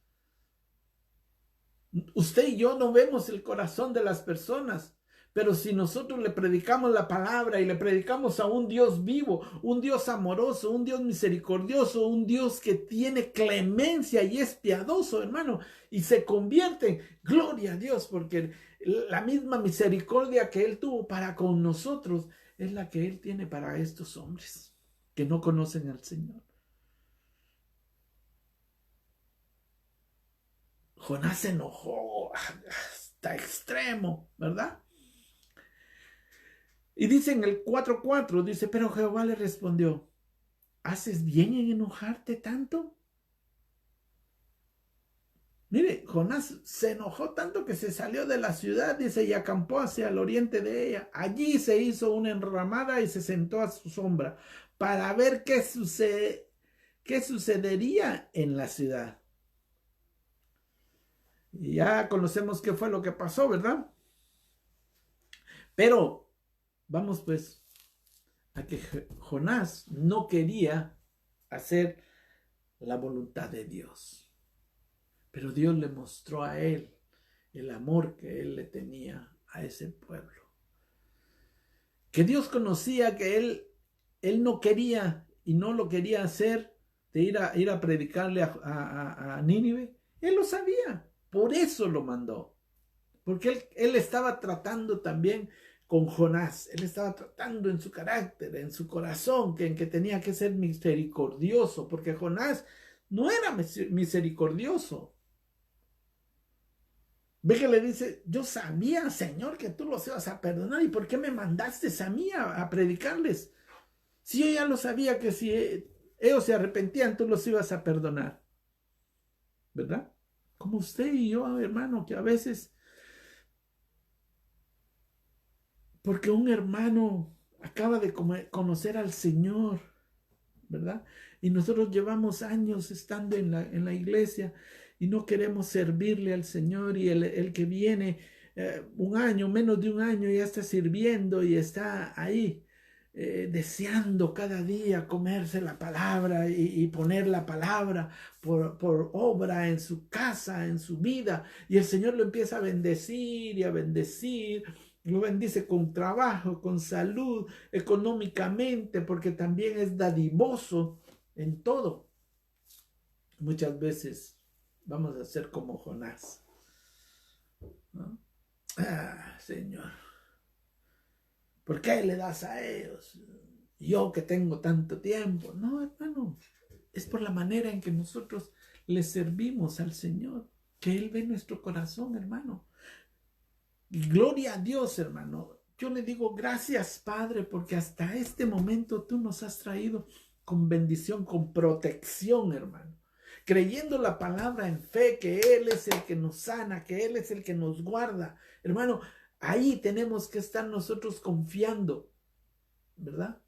Usted y yo no vemos el corazón de las personas, pero si nosotros le predicamos la palabra y le predicamos a un Dios vivo, un Dios amoroso, un Dios misericordioso, un Dios que tiene clemencia y es piadoso, hermano, y se convierte, gloria a Dios, porque la misma misericordia que Él tuvo para con nosotros es la que Él tiene para estos hombres que no conocen al Señor. Jonás se enojó hasta extremo, ¿verdad? Y dice en el 4:4, dice, pero Jehová le respondió, ¿haces bien en enojarte tanto? Mire, Jonás se enojó tanto que se salió de la ciudad, dice, y acampó hacia el oriente de ella. Allí se hizo una enramada y se sentó a su sombra para ver qué sucedería en la ciudad. Y ya conocemos qué fue lo que pasó, ¿verdad? Pero vamos pues a que Jonás no quería hacer la voluntad de Dios. Pero Dios le mostró a él el amor que él le tenía a ese pueblo. que Dios conocía que él no quería y no lo quería hacer, de ir a predicarle a Nínive. Él lo sabía, por eso lo mandó. Porque él estaba tratando también con Jonás. Él estaba tratando en su carácter, en su corazón, en que tenía que ser misericordioso, porque Jonás no era misericordioso. Ve que le dice, yo sabía, Señor, que tú los ibas a perdonar. ¿Y por qué me mandaste a mí a predicarles? Si yo ya lo sabía que si ellos se arrepentían, tú los ibas a perdonar. ¿Verdad? Como usted y yo, hermano, que a veces, porque un hermano acaba de conocer al Señor, ¿verdad? Y nosotros llevamos años estando en la iglesia y no queremos servirle al Señor, y el que viene un año, menos de un año, ya está sirviendo y está ahí deseando cada día comerse la palabra y poner la palabra por obra en su casa, en su vida, y el Señor lo empieza a bendecir y a bendecir. Lo bendice con trabajo, con salud, económicamente, porque también es dadivoso en todo. Muchas veces vamos a ser como Jonás, ¿no? Señor, ¿por qué le das a ellos? Yo que tengo tanto tiempo. No, hermano, es por la manera en que nosotros le servimos al Señor, que Él ve nuestro corazón, hermano. Gloria a Dios, hermano. Yo le digo gracias, Padre, porque hasta este momento tú nos has traído con bendición, con protección, hermano. Creyendo la palabra en fe, que Él es el que nos sana, que Él es el que nos guarda. Hermano, ahí tenemos que estar nosotros confiando, ¿verdad?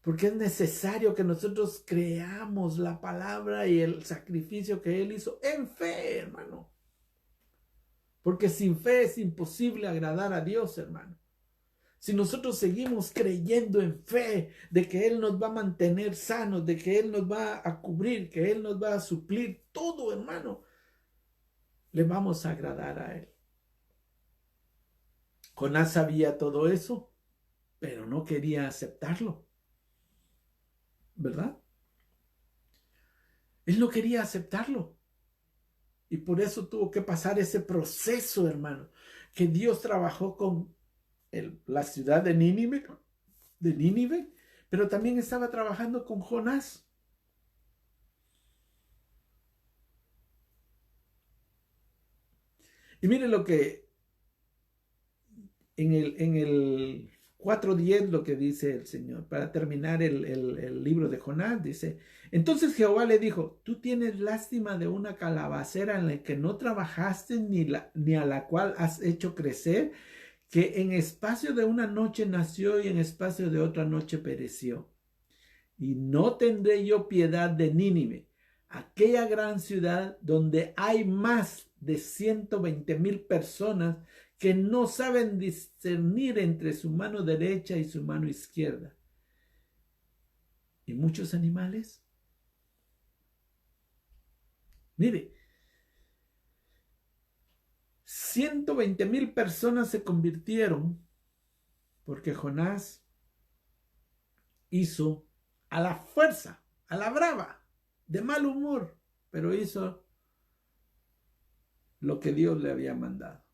Porque es necesario que nosotros creamos la palabra y el sacrificio que Él hizo en fe, hermano. Porque sin fe es imposible agradar a Dios, hermano. Si nosotros seguimos creyendo en fe de que Él nos va a mantener sanos, de que Él nos va a cubrir, que Él nos va a suplir todo, hermano, le vamos a agradar a Él. Jonás sabía todo eso, pero no quería aceptarlo, ¿verdad? Él no quería aceptarlo. Y por eso tuvo que pasar ese proceso, hermano, que Dios trabajó con la ciudad de Nínive, pero también estaba trabajando con Jonás. Y mire lo que en el 4:10 lo que dice el Señor. Para terminar el libro de Jonás, dice: entonces Jehová le dijo, tú tienes lástima de una calabacera en la que no trabajaste ni a la cual has hecho crecer, que en espacio de una noche nació y en espacio de otra noche pereció. Y no tendré yo piedad de Nínive, aquella gran ciudad donde hay más de 120,000 personas que no saben discernir entre su mano derecha y su mano izquierda. ¿Y muchos animales? Mire, 120,000 personas se convirtieron porque Jonás hizo a la fuerza, a la brava, de mal humor, pero hizo lo que Dios le había mandado.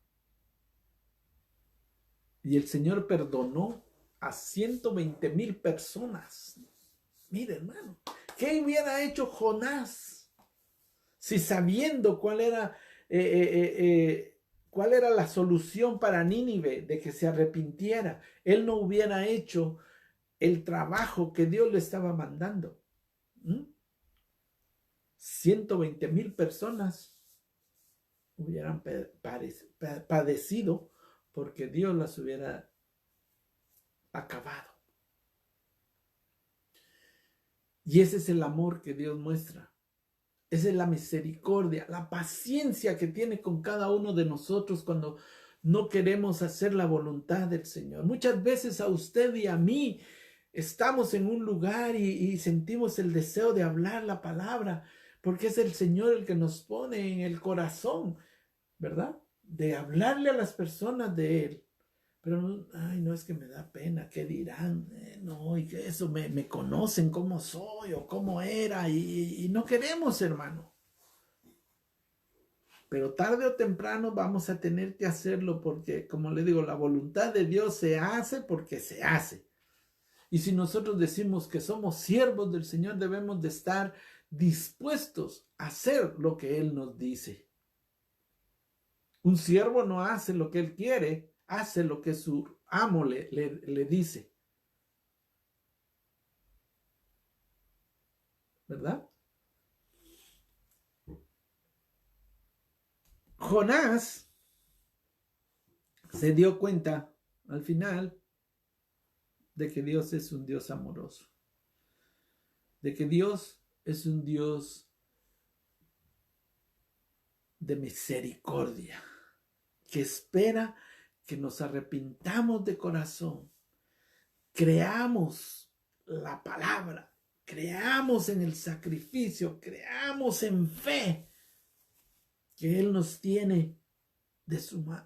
Y el Señor perdonó a 120,000 personas. Mire, hermano, ¿qué hubiera hecho Jonás si sabiendo cuál era la solución para Nínive, de que se arrepintiera, él no hubiera hecho el trabajo que Dios le estaba mandando? 120,000 personas hubieran padecido porque Dios las hubiera acabado. Y ese es el amor que Dios muestra. Esa es la misericordia, la paciencia que tiene con cada uno de nosotros cuando no queremos hacer la voluntad del Señor. Muchas veces a usted y a mí estamos en un lugar y sentimos el deseo de hablar la palabra, porque es el Señor el que nos pone en el corazón, ¿verdad? De hablarle a las personas de Él. Pero, ay, no, es que me da pena, ¿qué dirán? No, y que eso, me conocen cómo soy o cómo era, y no queremos, hermano. Pero tarde o temprano vamos a tener que hacerlo porque, como le digo, la voluntad de Dios se hace porque se hace. Y si nosotros decimos que somos siervos del Señor, debemos de estar dispuestos a hacer lo que Él nos dice. Un siervo no hace lo que él quiere, hace lo que su amo le dice. ¿Verdad? Jonás se dio cuenta al final de que Dios es un Dios amoroso, de que Dios es un Dios de misericordia, que espera que nos arrepintamos de corazón, creamos la palabra, creamos en el sacrificio, creamos en fe que Él nos tiene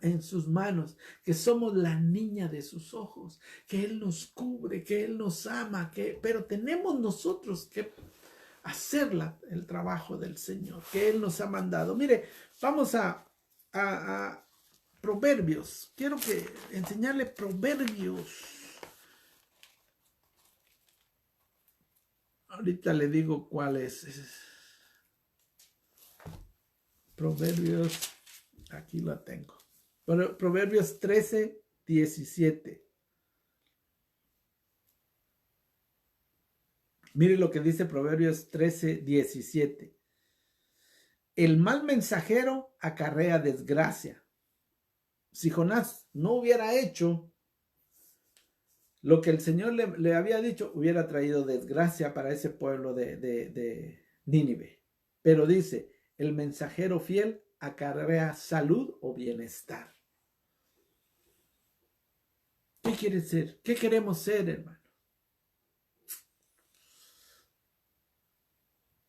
en sus manos, que somos la niña de sus ojos, que Él nos cubre, que Él nos ama, pero tenemos nosotros que hacer el trabajo del Señor, que Él nos ha mandado. Mire, vamos a Proverbios. Quiero enseñarle Proverbios. Ahorita le digo cuál es. Proverbios, aquí lo tengo. Proverbios 13, 17. Mire lo que dice Proverbios 13, 17. El mal mensajero acarrea desgracia. Si Jonás no hubiera hecho lo que el Señor le había dicho, hubiera traído desgracia para ese pueblo de Nínive. Pero dice, el mensajero fiel acarrea salud o bienestar. ¿Qué quiere ser? ¿Qué queremos ser, hermano?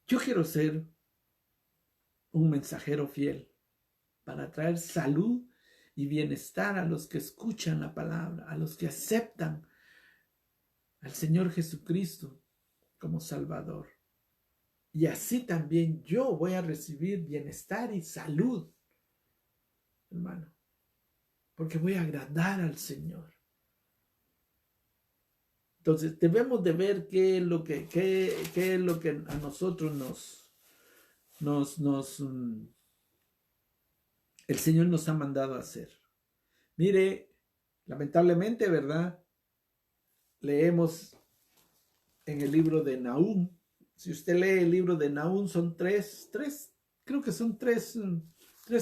Yo quiero ser un mensajero fiel para traer salud y bienestar a los que escuchan la palabra, a los que aceptan al Señor Jesucristo como Salvador. Y así también yo voy a recibir bienestar y salud, hermano, porque voy a agradar al Señor. Entonces debemos de ver qué es lo que a nosotros el Señor nos ha mandado a hacer. Mire, lamentablemente, ¿verdad? Leemos en el libro de Nahum. Si usted lee el libro de Nahum, son creo que son tres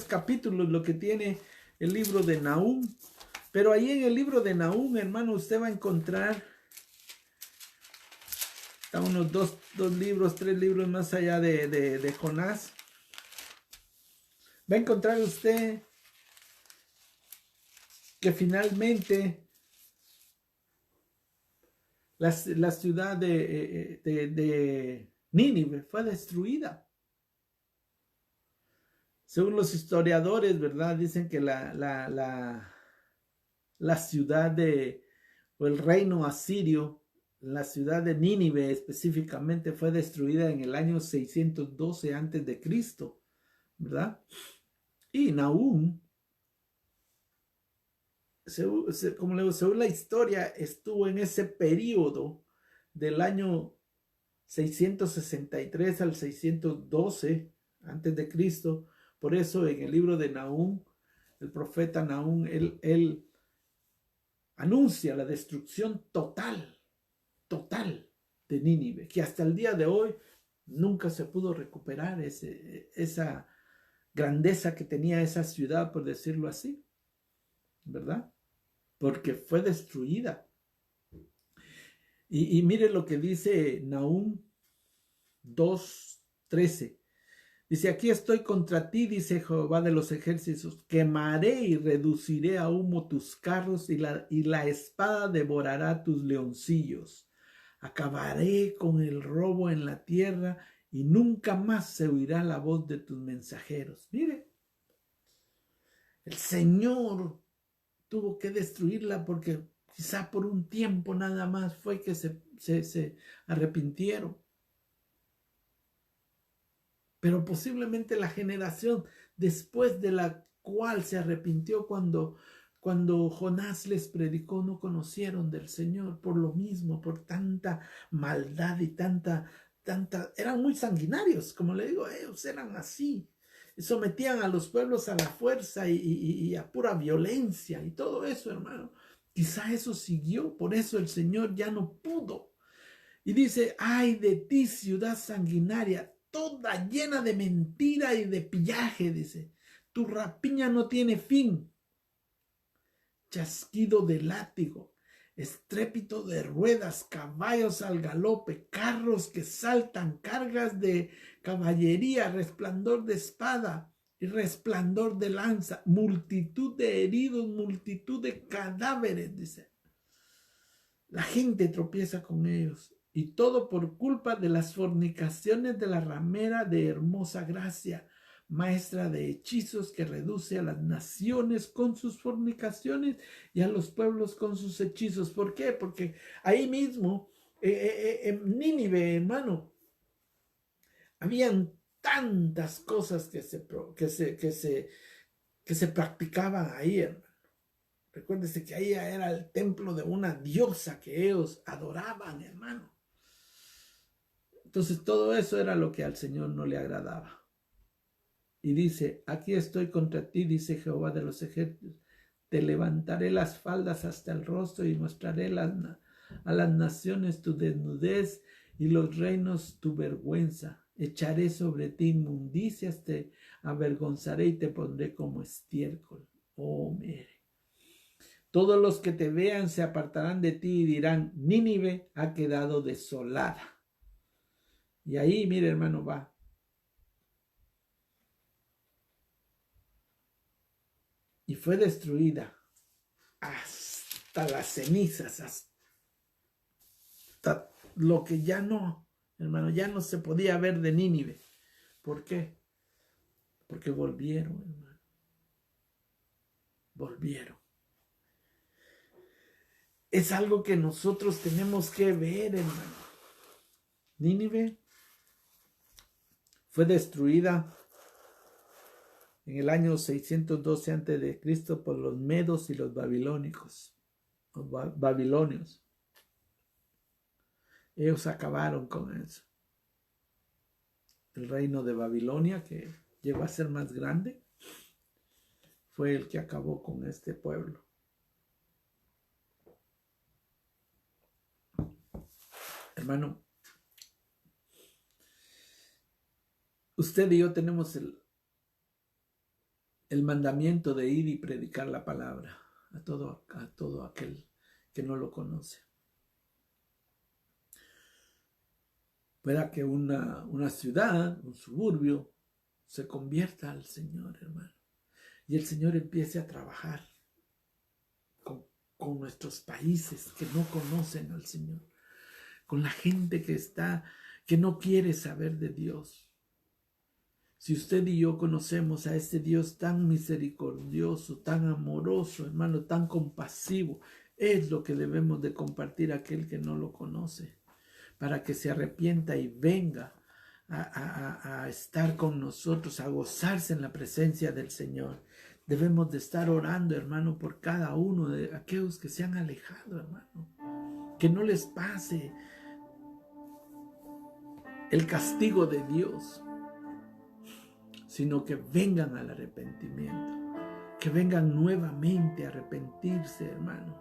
capítulos lo que tiene el libro de Nahum. Pero ahí en el libro de Nahum, hermano, usted va a encontrar a unos tres libros más allá de Jonás. Va a encontrar usted que finalmente la ciudad de Nínive fue destruida. Según los historiadores, ¿verdad? Dicen que la ciudad o el reino asirio, la ciudad de Nínive específicamente, fue destruida en el año 612 a.C., ¿verdad? Y Nahum, como le digo, según la historia, estuvo en ese periodo del año 663 al 612 a.C. Por eso en el libro de Nahum, el profeta Nahum, él anuncia la destrucción total de Nínive, que hasta el día de hoy nunca se pudo recuperar esa grandeza que tenía esa ciudad, por decirlo así, ¿verdad? Porque fue destruida. Y mire lo que dice Nahum 2:13. Dice, aquí estoy contra ti, dice Jehová de los ejércitos, quemaré y reduciré a humo tus carros y la espada devorará tus leoncillos. Acabaré con el robo en la tierra y nunca más se oirá la voz de tus mensajeros. Mire, el Señor tuvo que destruirla porque quizá por un tiempo nada más fue que se arrepintieron. Pero posiblemente la generación después de la cual se arrepintió cuando Jonás les predicó, no conocieron del Señor por lo mismo, por tanta maldad y tanta, eran muy sanguinarios, como le digo, ellos eran así, sometían a los pueblos a la fuerza y a pura violencia y todo eso, hermano. Quizá eso siguió, por eso el Señor ya no pudo. Y dice, ay de ti, ciudad sanguinaria, toda llena de mentira y de pillaje, dice. Tu rapiña no tiene fin. Chasquido de látigo, estrépito de ruedas, caballos al galope, carros que saltan, cargas de caballería, resplandor de espada y resplandor de lanza, multitud de heridos, multitud de cadáveres, dice. La gente tropieza con ellos. Y todo por culpa de las fornicaciones de la ramera de hermosa gracia, maestra de hechizos que reduce a las naciones con sus fornicaciones y a los pueblos con sus hechizos. ¿Por qué? Porque ahí mismo, en Nínive, hermano, habían tantas cosas que se practicaban ahí, hermano. Recuérdese que ahí era el templo de una diosa que ellos adoraban, hermano. Entonces todo eso era lo que al Señor no le agradaba. Y dice, aquí estoy contra ti, dice Jehová de los ejércitos. Te levantaré las faldas hasta el rostro y mostraré a las naciones tu desnudez y los reinos tu vergüenza. Echaré sobre ti inmundicias, te avergonzaré y te pondré como estiércol. Oh, mire. Todos los que te vean se apartarán de ti y dirán, Nínive ha quedado desolada. Y ahí, mire hermano, va. Y fue destruida hasta las cenizas, hasta lo que ya no, hermano, ya no se podía ver de Nínive. ¿Por qué? Porque volvieron, hermano. Volvieron. Es algo que nosotros tenemos que ver, hermano. Nínive fue destruida en el año 612 a.C. por los medos y los babilónicos. Los babilonios. Ellos acabaron con eso. El reino de Babilonia, que llegó a ser más grande, fue el que acabó con este pueblo. Hermano, usted y yo tenemos el mandamiento de ir y predicar la palabra a todo aquel que no lo conoce. Pueda que una ciudad, un suburbio, se convierta al Señor, hermano. Y el Señor empiece a trabajar con nuestros países que no conocen al Señor. Con la gente que no quiere saber de Dios. Si usted y yo conocemos a este Dios tan misericordioso, tan amoroso, hermano, tan compasivo, es lo que debemos de compartir a aquel que no lo conoce, para que se arrepienta y venga a estar con nosotros, a gozarse en la presencia del Señor. Debemos de estar orando, hermano, por cada uno de aquellos que se han alejado, hermano. Que no les pase el castigo de Dios, sino que vengan al arrepentimiento, que vengan nuevamente a arrepentirse, hermano.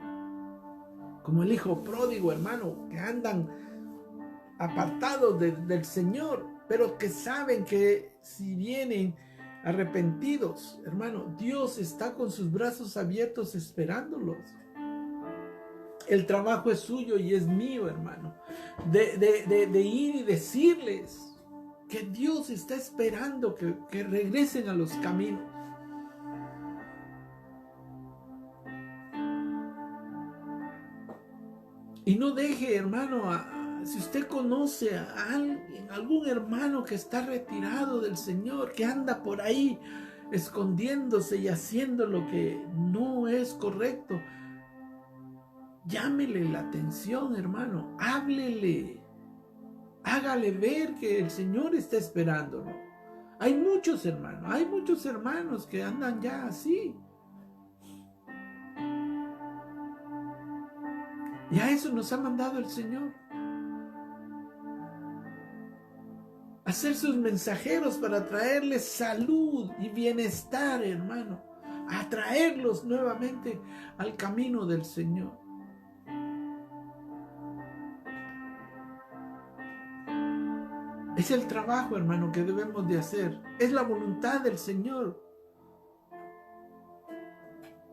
Como el hijo pródigo, hermano, que andan apartados del Señor, pero que saben que si vienen arrepentidos, hermano, Dios está con sus brazos abiertos esperándolos. El trabajo es suyo y es mío, hermano, de ir y decirles que Dios está esperando que regresen a los caminos. Y no deje, hermano, si usted conoce a alguien, algún hermano que está retirado del Señor, que anda por ahí escondiéndose y haciendo lo que no es correcto. Llámele la atención, hermano. Háblele. Hágale ver que el Señor está esperándolo. Hay muchos hermanos que andan ya así. Y a eso nos ha mandado el Señor. A ser sus mensajeros para traerles salud y bienestar, hermano. A traerlos nuevamente al camino del Señor. Es el trabajo, hermano, que debemos de hacer. Es la voluntad del Señor.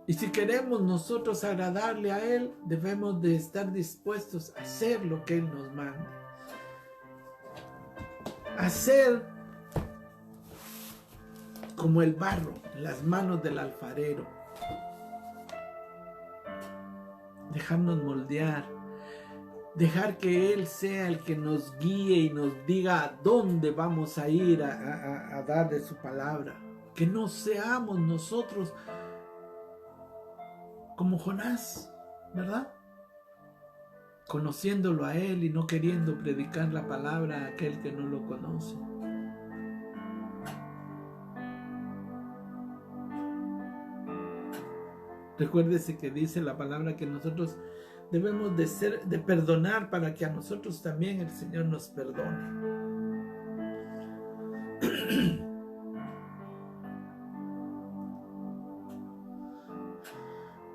Y si queremos nosotros agradarle a Él, debemos de estar dispuestos a hacer lo que Él nos manda. Hacer como el barro en las manos del alfarero. Dejarnos moldear. Dejar que Él sea el que nos guíe y nos diga a dónde vamos a ir a dar de su palabra. Que no seamos nosotros como Jonás, ¿verdad? Conociéndolo a Él y no queriendo predicar la palabra a aquel que no lo conoce. Recuérdese que dice la palabra que nosotros debemos de perdonar para que a nosotros también el Señor nos perdone.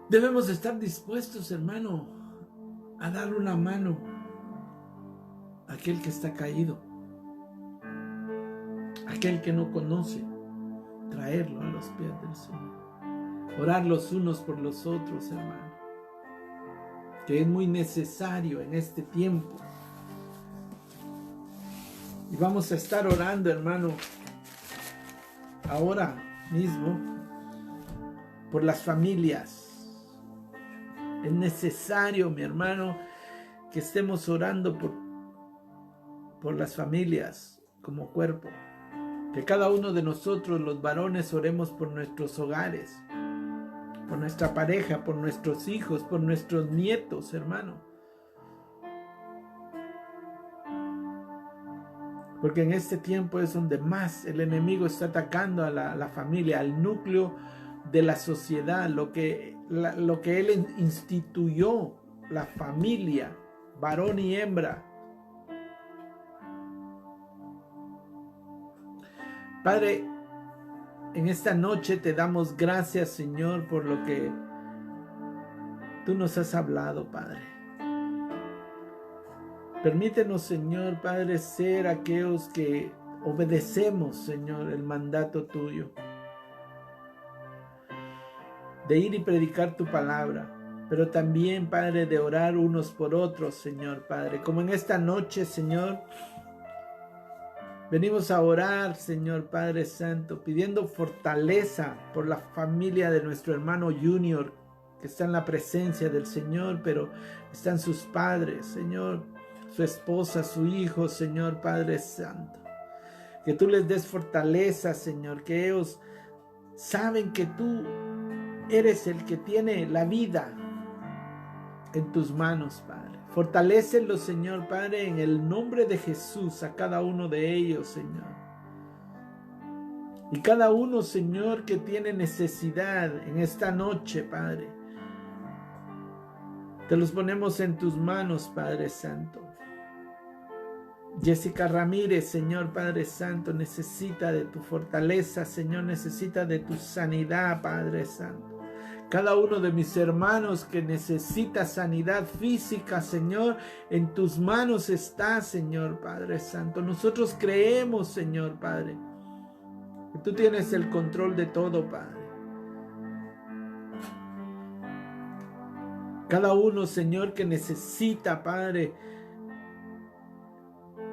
Debemos estar dispuestos, hermano, a darle una mano a aquel que está caído, a aquel que no conoce, traerlo a los pies del Señor. Orar los unos por los otros, hermano, que es muy necesario en este tiempo. Y vamos a estar orando, hermano, ahora mismo, por las familias. Es necesario, mi hermano, que estemos orando por las familias como cuerpo. Que cada uno de nosotros, los varones, oremos por nuestros hogares, por nuestra pareja, por nuestros hijos, por nuestros nietos, hermano. Porque en este tiempo es donde más el enemigo está atacando a la familia, al núcleo de la sociedad, lo que Él instituyó, la familia, varón y hembra. Padre, en esta noche te damos gracias, Señor, por lo que tú nos has hablado, Padre. Permítenos, Señor, Padre, ser aquellos que obedecemos, Señor, el mandato tuyo de ir y predicar tu palabra, pero también, Padre, de orar unos por otros, Señor, Padre. Como en esta noche, Señor, venimos a orar, Señor Padre Santo, pidiendo fortaleza por la familia de nuestro hermano Junior, que está en la presencia del Señor, pero están sus padres, Señor, su esposa, su hijo, Señor Padre Santo. Que tú les des fortaleza, Señor, que ellos saben que tú eres el que tiene la vida en tus manos, Padre. Fortalécelos, Señor Padre, en el nombre de Jesús, a cada uno de ellos, Señor. Y cada uno, Señor, que tiene necesidad en esta noche, Padre, te los ponemos en tus manos, Padre Santo. Jessica Ramírez, Señor Padre Santo, necesita de tu fortaleza, Señor, necesita de tu sanidad, Padre Santo. Cada uno de mis hermanos que necesita sanidad física, Señor, en tus manos está, Señor Padre Santo. Nosotros creemos, Señor Padre, que tú tienes el control de todo, Padre. Cada uno, Señor, que necesita, Padre,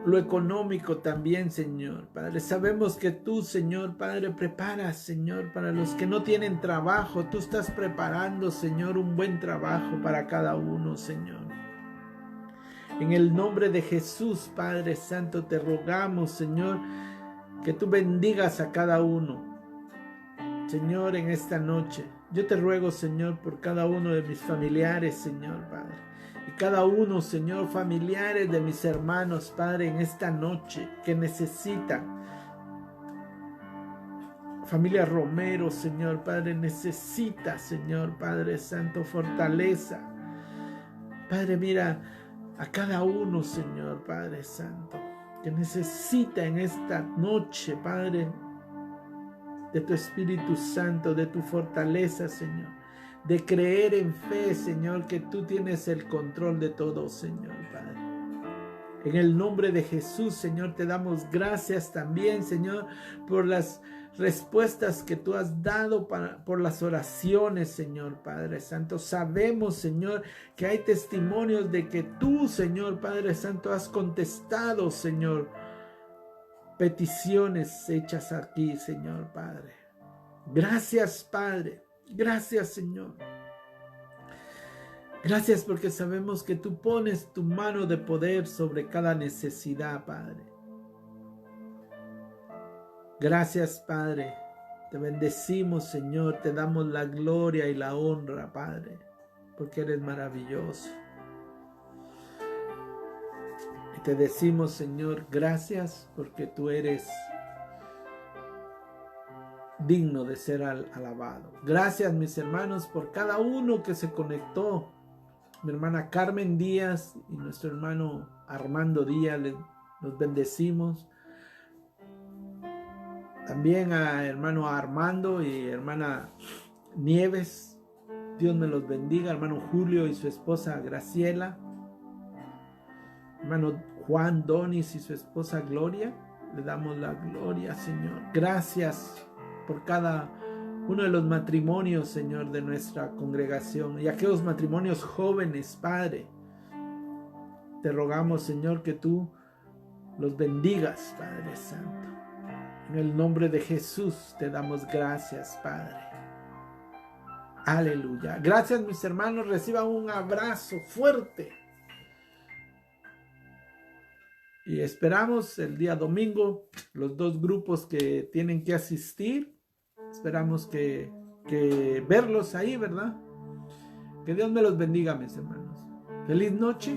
lo económico también, Señor Padre. Sabemos que tú, Señor Padre, preparas, Señor, para los que no tienen trabajo. Tú estás preparando, Señor, un buen trabajo para cada uno, Señor. En el nombre de Jesús, Padre Santo, te rogamos, Señor, que tú bendigas a cada uno. Señor, en esta noche. Yo te ruego, Señor, por cada uno de mis familiares, Señor, Padre. Y cada uno, Señor, familiares de mis hermanos, Padre, en esta noche que necesitan. Familia Romero, Señor, Padre, necesita, Señor, Padre Santo, fortaleza. Padre, mira a cada uno, Señor, Padre Santo, que necesita en esta noche, Padre, de tu Espíritu Santo, de tu fortaleza, Señor, de creer en fe, Señor, que tú tienes el control de todo, Señor, Padre. En el nombre de Jesús, Señor, te damos gracias también, Señor, por las respuestas que tú has dado por las oraciones, Señor, Padre Santo. Sabemos, Señor, que hay testimonios de que tú, Señor, Padre Santo, has contestado, Señor, peticiones hechas aquí, Señor, Padre. Gracias, Padre. Gracias, Señor. Gracias porque sabemos que tú pones tu mano de poder sobre cada necesidad, Padre. Gracias, Padre. Te bendecimos, Señor. Te damos la gloria y la honra, Padre, porque eres maravilloso. Y te decimos, Señor, gracias porque tú eres digno de ser alabado. Gracias, mis hermanos, por cada uno que se conectó. Mi hermana Carmen Díaz y nuestro hermano Armando Díaz, los bendecimos. También a hermano Armando y hermana Nieves, Dios me los bendiga. Hermano Julio y su esposa Graciela. Hermano Juan Donis y su esposa Gloria, le damos la gloria, Señor. Gracias por cada uno de los matrimonios, Señor, de nuestra congregación. Y aquellos matrimonios jóvenes, Padre, te rogamos, Señor, que tú los bendigas, Padre Santo. En el nombre de Jesús te damos gracias, Padre. Aleluya. Gracias, mis hermanos. Reciban un abrazo fuerte. Y esperamos el día domingo, los dos grupos que tienen que asistir. Esperamos que verlos ahí, ¿verdad? Que Dios me los bendiga, mis hermanos. Feliz noche.